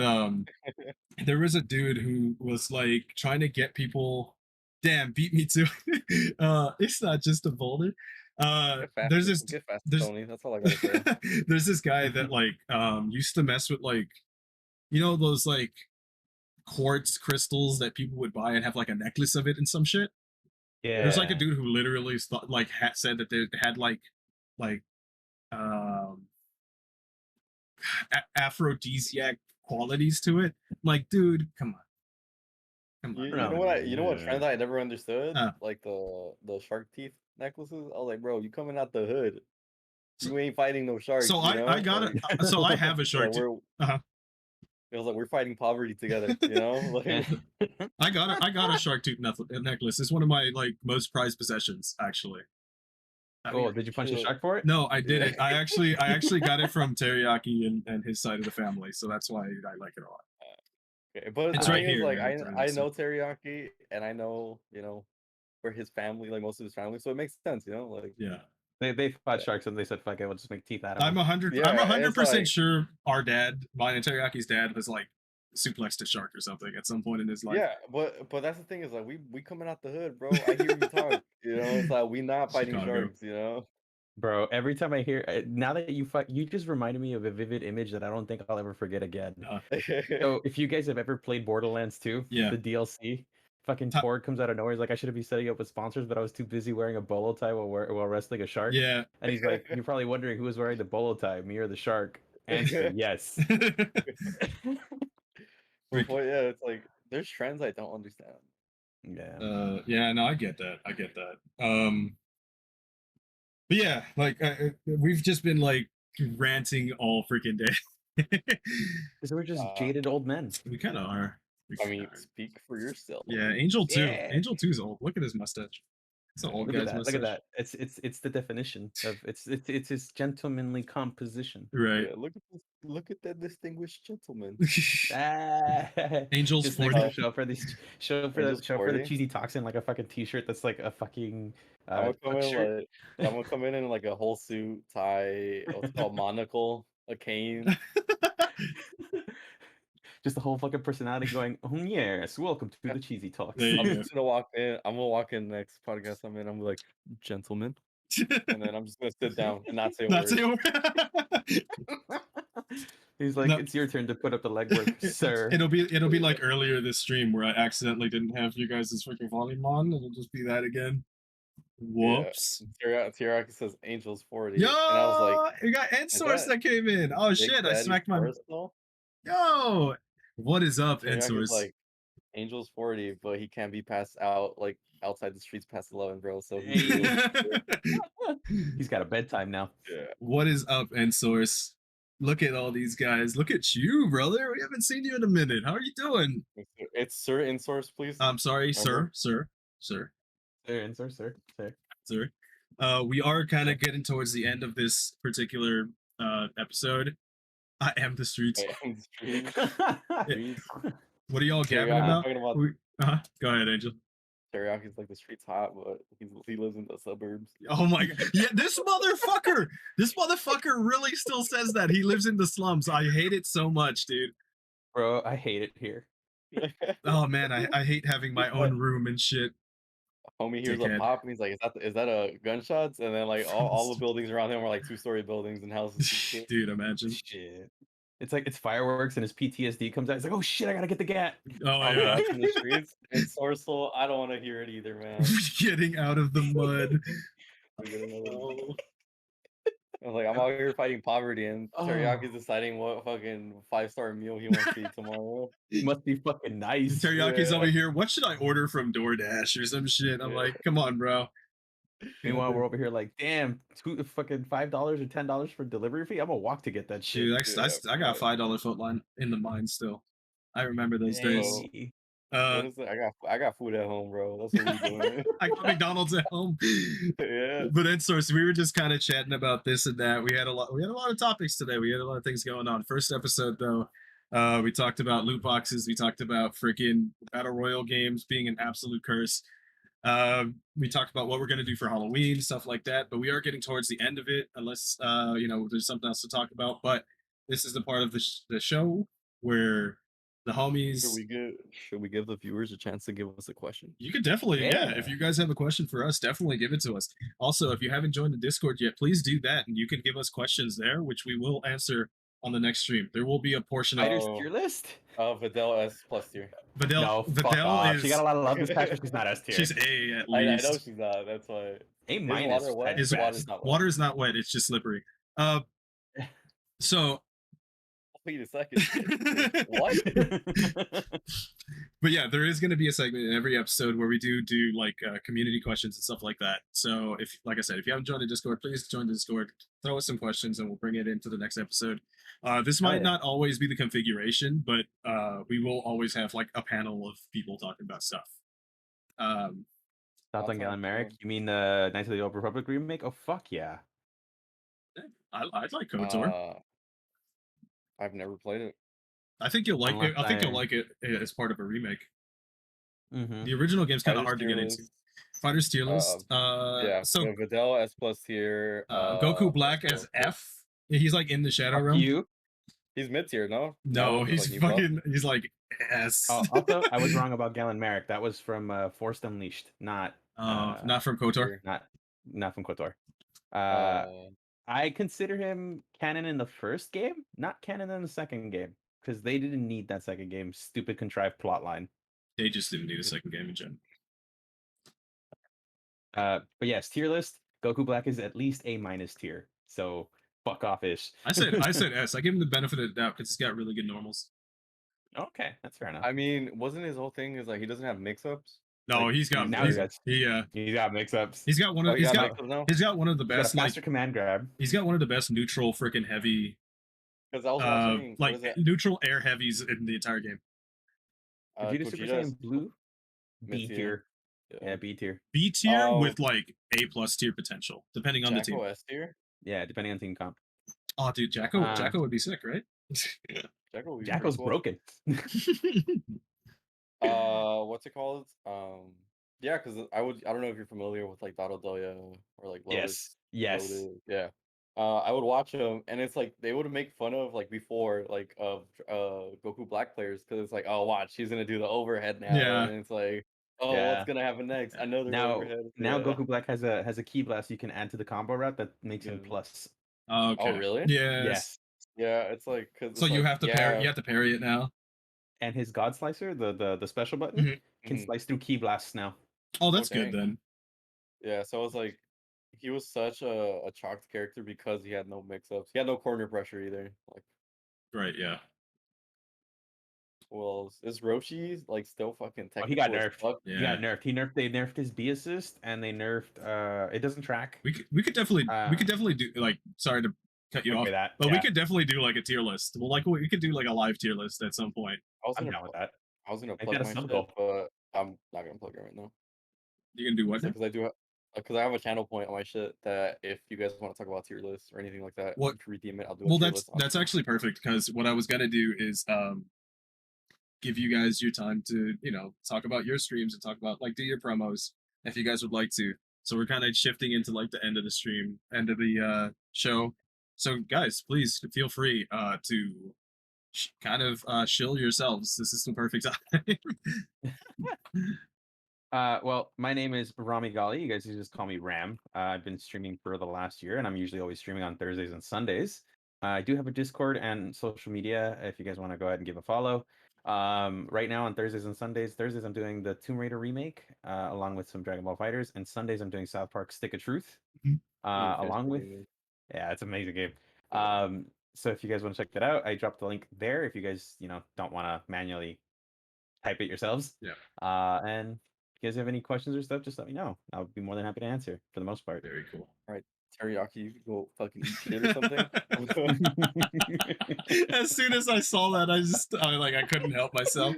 there was a dude who was like trying to get people. Damn, beat me to. It's not just a boulder. There's this. Tony. That's all I gotta say. There's this guy that like used to mess with like, those like quartz crystals that people would buy and have like a necklace of it and some shit. Yeah. There's like a dude who literally said that they had like aphrodisiac qualities to it. Like, dude, come on. You know what trend I never understood? Like the shark teeth necklaces. I was like, bro, you coming out the hood. You ain't fighting no sharks. So I got it. So I have a shark tooth. It was like we're fighting poverty together, you know. Like, I got a shark tooth necklace. It's one of my like most prized possessions, actually. Oh, did you punch a shark for it? No, I didn't. I actually got it from Teriyaki and his side of the family, so that's why I like it a lot. Okay, but it's the right thing is, here. like I know Teriyaki, and I know for his family, like most of his family, so it makes sense, like yeah. They fought sharks and they said, "Fuck it, we'll just make teeth out of them." I'm 100% sure our dad, mine and Teriyaki's dad, was like suplexed a shark or something at some point in his life. Yeah, but that's the thing is like we coming out the hood, bro. I hear you talk, it's like we not fighting sharks, Bro, every time I hear now that you just reminded me of a vivid image that I don't think I'll ever forget again. So if you guys have ever played Borderlands 2, the DLC, Fucking Torg comes out of nowhere. He's like, I should be setting up with sponsors, but I was too busy wearing a bolo tie while wrestling a shark. Yeah. And he's like, you're probably wondering who was wearing the bolo tie, me or the shark. Answer, yes. Before, yeah, it's like there's trends I don't understand. Yeah. Yeah, no, I get that. But yeah, like we've just been like ranting all freaking day. Because we're just jaded old men. We kind of are. I mean, speak for yourself. Yeah, Angel too. Yeah. Angel 2's old. Look at his mustache. It's an old Look guy's at that. mustache. Look at that. It's the definition of it's his gentlemanly composition. Right. Yeah, look at this. Look at that distinguished gentleman. Angel's Just 40. next to show for these show for Angel's the 40? cheesy toxin like a fucking t-shirt that's like a fucking I'm gonna come shirt. in like I'm gonna come in like a whole suit, tie, what's it called, monocle, a cane. Just the whole fucking personality going, yes, welcome to the cheesy talks. There you I'm go. just gonna walk in. I'm gonna walk in next podcast I'm in. I'm like, gentlemen, and then I'm just gonna sit down and not say a Not word. say a word. He's like, No. it's your turn to put up the legwork, sir. It'll be like earlier this stream where I accidentally didn't have you guys' freaking volume on. It'll just be that again. Whoops. Yeah. Teriyaki says Angel's 40. Yo, and I was like, we got End Source that that came in. Oh Big shit! I Daddy smacked my. Personal? Yo, what is up, End Teriyaki's Source? like, Angel's 40, but he can't be passed out like outside the streets past 11, bro. So He's got a bedtime now. yeah. What is up, End Source? Look at all these guys. Look at you, brother. We haven't seen you in a minute. How are you doing? It's Sir In Source, please. I'm sorry, Remember? sir. Sir. We are kind of getting towards the end of this particular episode. I am the streets. What are y'all gabbing about? Go ahead, Angel. Teriyaki's like the streets hot, but he lives in the suburbs. Oh my god. Yeah, this motherfucker really still says that. He lives in the slums. I hate it so much, dude. Bro, I hate it here. Oh man, I hate having my own room and shit. Homie hears Dickhead. a pop and he's like, is that a gunshots? And then like all the buildings around him are like 2-story buildings and houses and shit. Dude, imagine. Shit. It's like it's fireworks and his PTSD comes out. He's like, oh shit, I gotta get the gat. Oh I'm yeah. out in the streets. And Sourceful, I don't want to hear it either, man. Getting out of the mud. I was like, I'm out here fighting poverty, and Teriyaki's deciding what fucking 5-star meal he wants to eat tomorrow. Must be fucking nice. Teriyaki's over here. What should I order from DoorDash or some shit? I'm like, come on, bro. Meanwhile, we're over here like, damn, fucking $5 or $10 for delivery fee. I'm gonna walk to get that shit. Dude, I got $5 foot line in the mind still. I remember those days. I got food at home, bro. That's what we doing. I got McDonald's at home. Yeah. But End Source, we were just kind of chatting about this and that. We had a lot of topics today. We had a lot of things going on. First episode though, we talked about loot boxes. We talked about freaking battle royale games being an absolute curse. We talked about what we're gonna do for Halloween, stuff like that. But we are getting towards the end of it, unless there's something else to talk about. But this is the part of the show where the homies. Should we give the viewers a chance to give us a question? You could definitely, yeah. If you guys have a question for us, definitely give it to us. Also, if you haven't joined the Discord yet, please do that, and you can give us questions there, which we will answer on the next stream. There will be a portion of tier list. Vidal S+ tier. Vidal is. She got a lot of love this patch, but she's not S tier. She's A at I least. know she's not. That's why. A minus. Water is not wet. It's just slippery. So. Wait a second. What? But yeah, there is going to be a segment in every episode where we do like community questions and stuff like that. So if, like I said, if you haven't joined the Discord, please join the Discord. Throw us some questions, and we'll bring it into the next episode. This might not always be the configuration, but we will always have like a panel of people talking about stuff. Thoughts on Galen Merrick? You mean the Knights of the Old Republic remake? Oh fuck yeah! I'd like KOTOR. I've never played it. I think you'll like it. I think you'll like it as part of a remake. Mm-hmm. The original game's kind of hard to get into. Fighters tier list. So Vidal S+ tier. Goku Black as F. He's like in the Shadow Realm. He's mid tier, no? No, he's like fucking. He's like S. Also, I was wrong about Galen Merrick. That was from Forced Unleashed, not from KOTOR. Not from KOTOR. I consider him canon in the first game, not canon in the second game, because they didn't need that second game. Stupid contrived plot line. They just didn't need a second game in general. But yes, tier list. Goku Black is at least A- tier. So fuck off ish. I said S. I give him the benefit of the doubt because he's got really good normals. Okay, that's fair enough. I mean, wasn't his whole thing is like he doesn't have mix-ups? No, Like, he's got now he's, he he he's got mix-ups. he's got one of Oh, he's got mix-ups now? he's got one of the He's got a best faster like command grab. he's got one of the best neutral freaking heavy Because I was watching, what like is that? neutral air heavies in the entire game. Vegeta Super Gogeta's Saiyan Blue, B mid-tier. tier. Yeah, B tier. B tier Oh. with like A+ tier potential, depending on the team. Jacko S tier? Yeah, depending on team comp. Oh, dude, Jacko would be sick, right? Jacko would be Jacko's pretty cool. broken. What's it called? Yeah, because I don't know if you're familiar with like Dado Doya or like Lotus. Yes. Lotus, yeah. I would watch them, and it's like they would make fun of like before like of Goku Black players because it's like, oh, watch, he's gonna do the overhead now, Yeah. and it's like, oh, Yeah. what's gonna happen next? I know they're Now overhead. Goku Black has a key blast you can add to the combo route that makes him Yeah. plus. Okay. Oh, really? Yes. Yeah, it's like because So you have to parry. You have to parry it now. And his God Slicer, the special button, can slice through key blasts now. Oh, that's good then. Yeah, so it was like he was such a chalked character because he had no mix-ups. He had no corner pressure either. Like, right, yeah. Well, is Roshi like still fucking technical? Oh, he got nerfed. Yeah. He got nerfed. They nerfed his B assist and they nerfed it doesn't track. We could definitely do like, sorry to cut you off, but we could definitely do like a tier list. Well, like we could do like a live tier list at some point. I'm down with that. I was gonna plug my shit, but I'm not gonna plug it right now. You can do what? Because I have a channel point on my shit that if you guys want to talk about tier lists or anything like that, what? You can redeem it. I'll do. Well, that's actually perfect because what I was gonna do is give you guys your time to talk about your streams and talk about like do your promos if you guys would like to. So we're kind of shifting into like the end of the stream, end of the show. So guys, please feel free to kind of shill yourselves. This is the perfect time. Well, my name is Rami Gali. You guys can just call me Ram. I've been streaming for the last year, and I'm usually always streaming on Thursdays and Sundays. I do have a Discord and social media if you guys want to go ahead and give a follow. Right now on Thursdays and Sundays, I'm doing the Tomb Raider remake along with some Dragon Ball Fighters, and Sundays I'm doing South Park Stick of Truth along with it's an amazing game. So if you guys want to check that out, I dropped the link there if you guys don't want to manually type it yourselves. And if you guys have any questions or stuff, just let me know. I'll be more than happy to answer for the most part. Very cool. All right, Teriyaki, you could go fucking eat shit or something. As soon as I saw that, I couldn't help myself.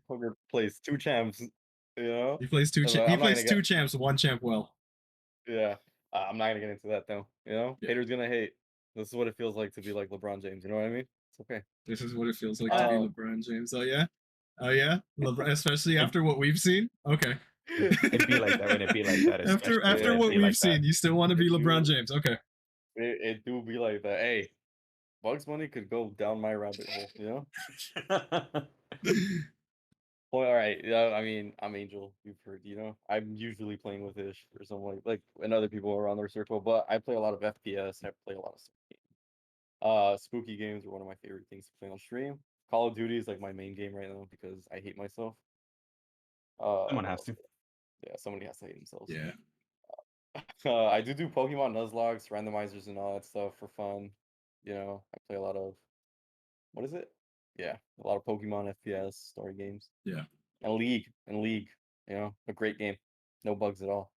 Poker plays 2 champs, He plays two champs, 1 champ well. Yeah, I'm not gonna get into that though. Haters gonna hate. This is what it feels like to be like LeBron James. You know what I mean? It's okay. This is what it feels like to be LeBron James. Oh yeah, especially after what we've seen. Okay. It'd be like that when it be like that. After what we've seen, you still want to be LeBron James. Okay. It do be like that. Hey, Bugs Bunny could go down my rabbit hole, Well, all right. I mean, I'm Angel. You've heard, I'm usually playing with Ish or something like and other people around their circle, but I play a lot of FPS and I play a lot of spooky games are one of my favorite things to play on stream. Call of Duty is like my main game right now because I hate myself. Someone has to. Yeah, somebody has to hate themselves. Yeah. I do Pokemon Nuzlockes, randomizers, and all that stuff for fun. I play a lot of what is it? Yeah, a lot of Pokemon FPS story games. Yeah. And League, a great game. No bugs at all.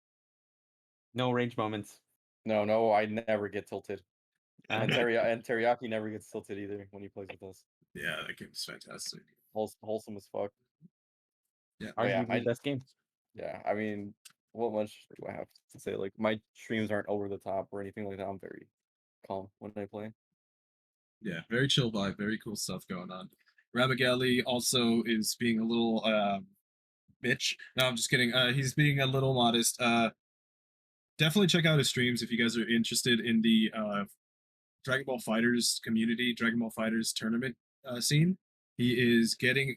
No range moments. No, I never get tilted. And Teriyaki never gets tilted either when he plays with us. Yeah, that game's fantastic. Wholesome as fuck. Yeah, arguably the best game. Yeah, I mean, what much do I have to say? Like, my streams aren't over the top or anything like that. I'm very calm when I play. Yeah, very chill vibe, very cool stuff going on. Rabagali also is being a little bitch. No, I'm just kidding. He's being a little modest. Definitely check out his streams if you guys are interested in the Dragon Ball Fighters community, Dragon Ball Fighters tournament scene. He is getting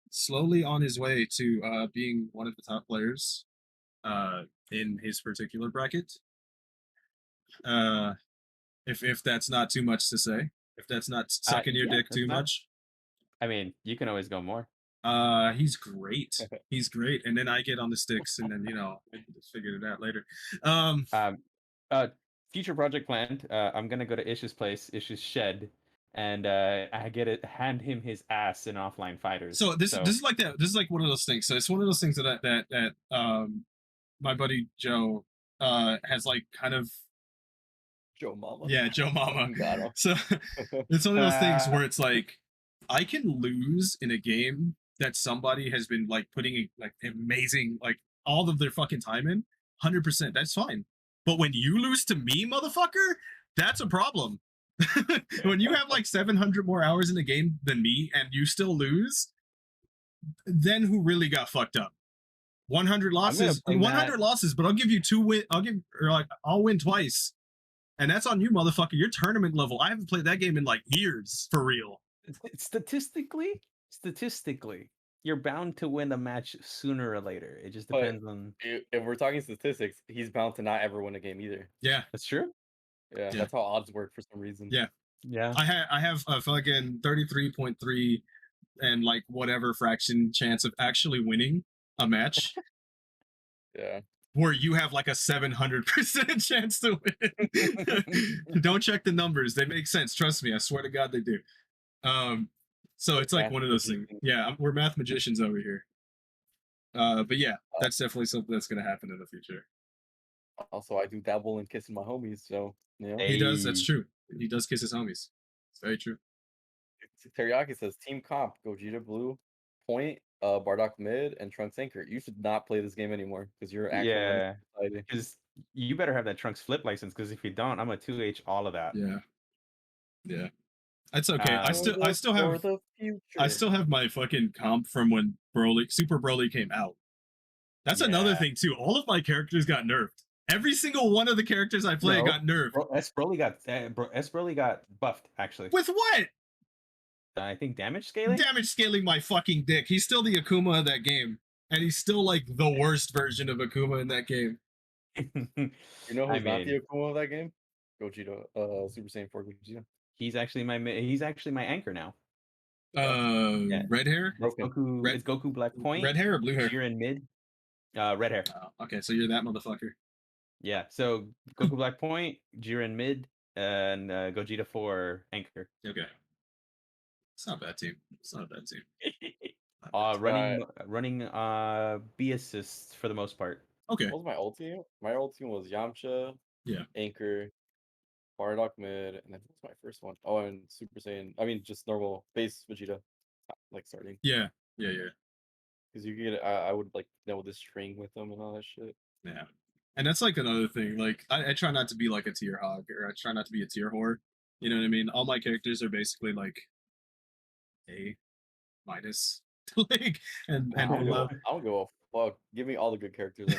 slowly on his way to being one of the top players in his particular bracket. If that's not too much to say, if that's not sucking your dick too much. I mean, you can always go more. He's great. He's great. And then I get on the sticks, and then we just figured it out later. Future project planned. I'm gonna go to Ish's place, Ish's shed, and I hand him his ass in offline fighters. So this is like that. This is like one of those things. So it's one of those things that my buddy Joe has like kind of Joe Mama. Yeah, Joe Mama. Got him. So it's one of those things where it's like I can lose in a game that somebody has been like putting like amazing like all of their fucking time in, 100%. That's fine. But when you lose to me, motherfucker, that's a problem. When you have like 700 more hours in the game than me and you still lose, then who really got fucked up? 100 losses, 100 losses, but I'll give you I'll win twice. And that's on you, motherfucker. You're tournament level. I haven't played that game in like years, for real. Statistically, you're bound to win a match sooner or later. It just depends on. If we're talking statistics, he's bound to not ever win a game either. Yeah, that's true. Yeah, that's how odds work for some reason. Yeah. I have a fucking 33.3 and like whatever fraction chance of actually winning a match. Yeah. Where you have like a 700% chance to win. Don't check the numbers. They make sense. Trust me. I swear to God they do. So it's like one of those things. Yeah, we're math magicians over here. But yeah, that's definitely something that's going to happen in the future. Also, I do dabble in kissing my homies, so He does. That's true. He does kiss his homies. It's very true. Teriyaki says Team Comp, Gogeta Blue, Point, Bardock Mid, and Trunks Anchor. You should not play this game anymore because you're actually because you better have that Trunks Flip license because if you don't, I'm a 2H all of that. Yeah. That's okay. I still have my fucking comp from when Super Broly came out. That's another thing too. All of my characters got nerfed. Every single one of the characters I play got nerfed. S Broly got buffed actually. With what? I think damage scaling. Damage scaling my fucking dick. He's still the Akuma of that game, and he's still like the worst version of Akuma in that game. You know who's not the Akuma of that game? Gogeta, Super Saiyan 4 Gogeta. He's actually my anchor now. Red hair. It's Goku Black Point. Red hair or blue hair? You're in mid. Red hair. Oh, okay, so you're that motherfucker. Yeah. So Goku Black Point, Jiren mid, and Gogeta for anchor. Okay. It's not a bad team. Running B assists for the most part. Okay. What was my old team? My old team was Yamcha, Anchor, Bardock Mid, and then what was my first one? Oh, and Super Saiyan. I mean, just normal base Vegeta, like starting. Yeah. Because you get, I would like know this string with them and all that shit. Yeah. And that's like another thing. Like I try not to be like a tier hog, or I try not to be a tier whore. You know what I mean? All my characters are basically like A-, like and below. I don't go fuck. Give me all the good characters.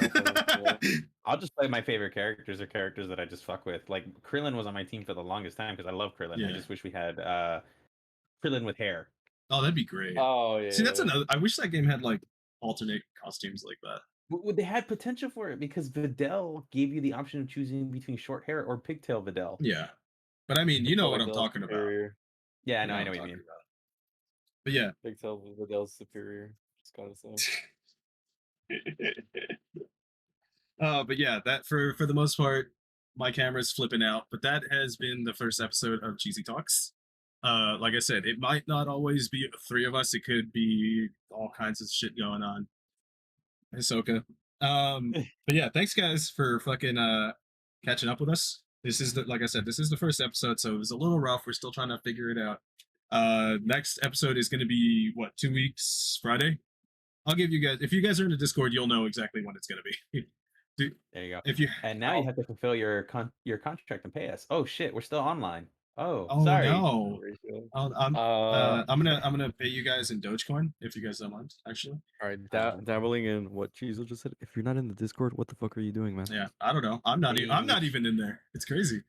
I'll just play my favorite characters or characters that I just fuck with. Like Krillin was on my team for the longest time because I love Krillin. I just wish we had Krillin with hair. Oh, that'd be great. Oh yeah. See, that's another. I wish that game had like alternate costumes like that. They had potential for it because Videl gave you the option of choosing between short hair or pigtail Videl. Yeah, but I mean, you know what I'm talking about. Yeah, I know what you mean. But yeah, pigtail Videl's superior. Just gotta say. But yeah, that for the most part, my camera's flipping out. But that has been the first episode of Cheezy Talks. Like I said, it might not always be three of us. It could be all kinds of shit going on. Hisoka. But yeah, thanks guys for fucking catching up with us. This is like I said, this is the first episode, so it was a little rough. We're still trying to figure it out. Next episode is going to be 2 weeks Friday. I'll give you guys, if you guys are in the Discord, you'll know exactly when it's going to be. Dude, there you go. If you and now you have to fulfill your contract and pay us. Oh shit, we're still online. Oh sorry. No. I'm gonna pay you guys in Dogecoin if you guys don't mind. Actually. All right, dabbling in what Cheezy just said. If you're not in the Discord, what the fuck are you doing, man? Yeah, I don't know. I'm not even in there. It's crazy.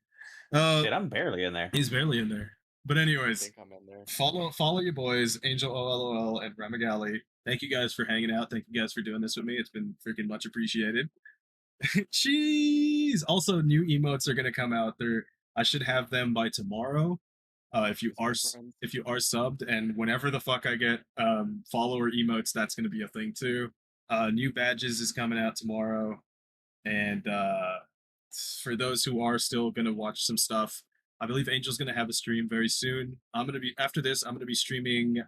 Shit, I'm barely in there. He's barely in there. But anyways, I think I'm in there. Follow your boys, Angel OLOL and Ramagali. Thank you guys for hanging out. Thank you guys for doing this with me. It's been freaking much appreciated. Jeez. Also, new emotes are gonna come out. I should have them by tomorrow. If you are subbed, and whenever the fuck I get follower emotes, that's gonna be a thing too. New badges is coming out tomorrow, and for those who are still gonna watch some stuff, I believe Angel's gonna have a stream very soon. I'm gonna be after this. I'm gonna be streaming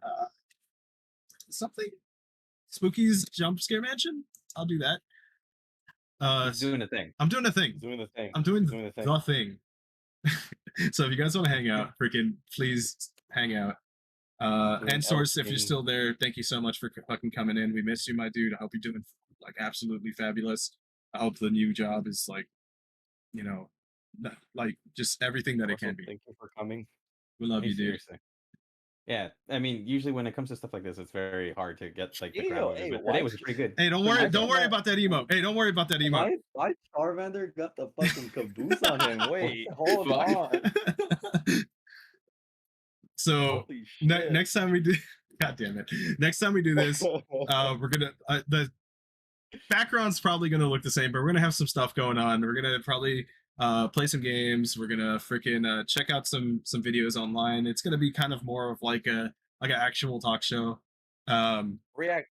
something Spooky's Jump Scare Mansion. I'll do that. He's doing a thing. I'm doing a thing. Doing the thing. I'm doing the thing. The thing. So if you guys want to hang out, freaking please hang out. And Source, if you're still there, thank you so much for fucking coming in. We miss you, my dude. I hope you're doing like absolutely fabulous. I hope the new job is like, you know, like just everything that it can be. Thank you for coming. We love you, dude. Seriously. Yeah, I mean, usually when it comes to stuff like this, it's very hard to get like the crowd. Hey, but today was pretty good. Hey, don't worry about that emo. Hey, don't worry about that emo. My Charmander got the fucking caboose on him. Wait, hold on. So next time we do, god damn it, next time we do this, we're gonna the background's probably gonna look the same, but we're gonna have some stuff going on. We're gonna probably play some games. We're gonna freaking check out some videos online. It's gonna be kind of more of like an actual talk show. React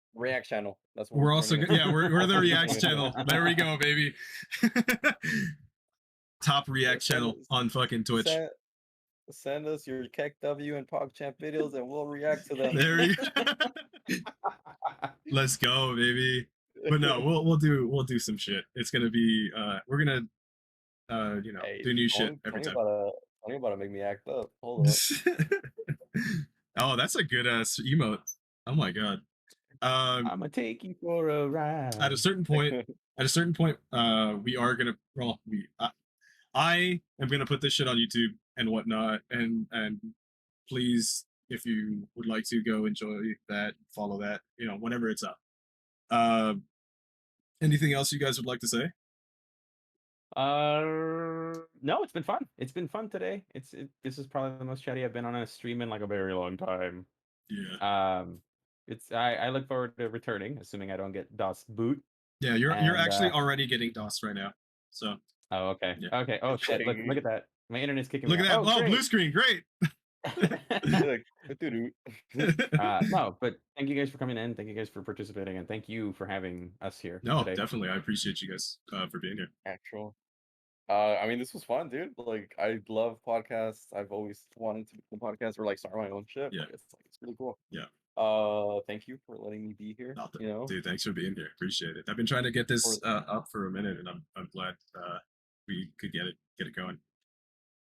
channel. That's what we're also we're the React channel. There we go, baby. Top React channel on fucking Twitch. Send us your KEKW and PogChamp videos and we'll react to them. There we go. Let's go, baby. But no, we'll do some shit. It's gonna be we're gonna do new shit every time. Tony about to make me act up. Hold up. Oh, that's a good emote. Oh my god. I'm gonna take you for a ride. At a certain point, we are gonna. Well, I am gonna put this shit on YouTube and whatnot, and please, if you would like to go enjoy that, follow that, whenever it's up. Anything else you guys would like to say? No, it's been fun. It's been fun today. This is probably the most chatty I've been on a stream in like a very long time. Yeah. I look forward to returning, assuming I don't get DOS boot. Yeah, you're actually already getting DOS right now. So. Oh, okay. Yeah. Okay. Oh shit! Look at that. My internet's kicking. Look me at out. that! Oh, blue screen, great. No, but thank you guys for coming in. Thank you guys for participating, and thank you for having us here. No, today. Definitely. I appreciate you guys for being here. Actual. I mean, this was fun, dude. Like, I love podcasts. I've always wanted to become a podcast or like start my own shit. Yeah, it's really cool. Yeah. Thank you for letting me be here. Dude, thanks for being here. Appreciate it. I've been trying to get this up for a minute, and I'm glad we could get it going.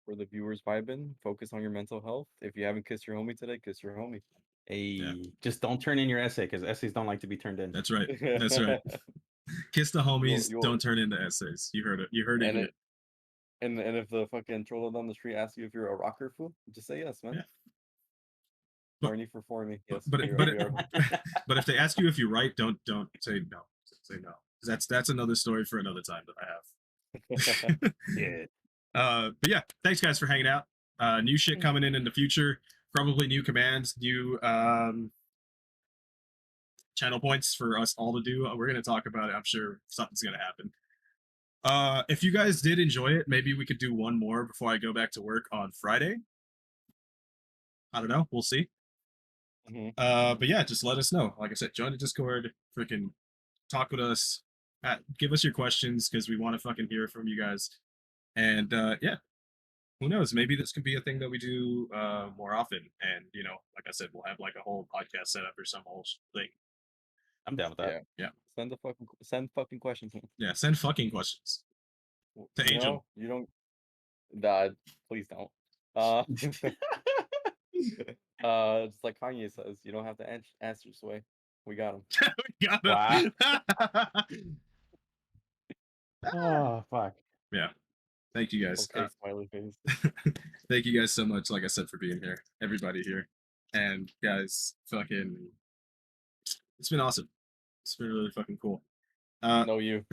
For the viewers vibing, focus on your mental health. If you haven't kissed your homie today, kiss your homie. Hey, just don't turn in your essay because essays don't like to be turned in. That's right. That's right. Kiss the homies. Don't turn into essays. You heard it. You heard it. And if the fucking troll down the street asks you if you're a rocker fool, just say yes, man. Yeah. Horny for me. Yes. But if they ask you if you write, don't say no. Say no. That's another story for another time that I have. Yeah. But yeah, thanks guys for hanging out. New shit coming in the future. Probably new commands, new channel points for us all to do. We're gonna talk about it. I'm sure something's gonna happen. If you guys did enjoy it, maybe we could do one more before I go back to work on Friday. I don't know. We'll see. But yeah, just let us know. Like I said, join the Discord. Freaking talk with us. Give us your questions because we want to fucking hear from you guys. And yeah, who knows? Maybe this can be a thing that we do more often. And like I said, we'll have like a whole podcast set up or some whole thing. I'm down with that. Yeah. Send fucking questions. Yeah, send fucking questions to Angel. You don't. Nah, please don't. Just like Kanye says, you don't have to answer Sway. We got him. We got him. Oh fuck. Yeah. Thank you guys. Okay, smiley face. Thank you guys so much, like I said, for being here. Everybody here. And guys, fucking it's been awesome. It's been really fucking cool. No, you.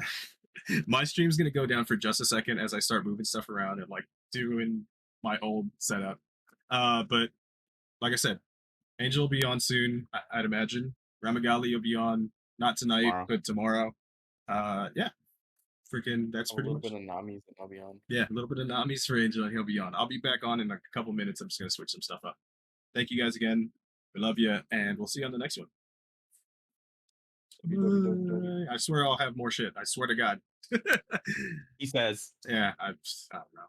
My stream's gonna go down for just a second as I start moving stuff around and like doing my old setup. But like I said, Angel will be on soon, I'd imagine. Ramagali will be on not tonight, but tomorrow. Yeah. freaking that's A pretty little much. bit of Nami's and I'll be on. Yeah, a little bit of Nami's for Angel, and he'll be on. I'll be back on in a couple minutes. I'm just gonna switch some stuff up. Thank you guys again. We love you, and we'll see you on the next one. I swear I'll have more shit. I swear to God. He says. Yeah, I don't know.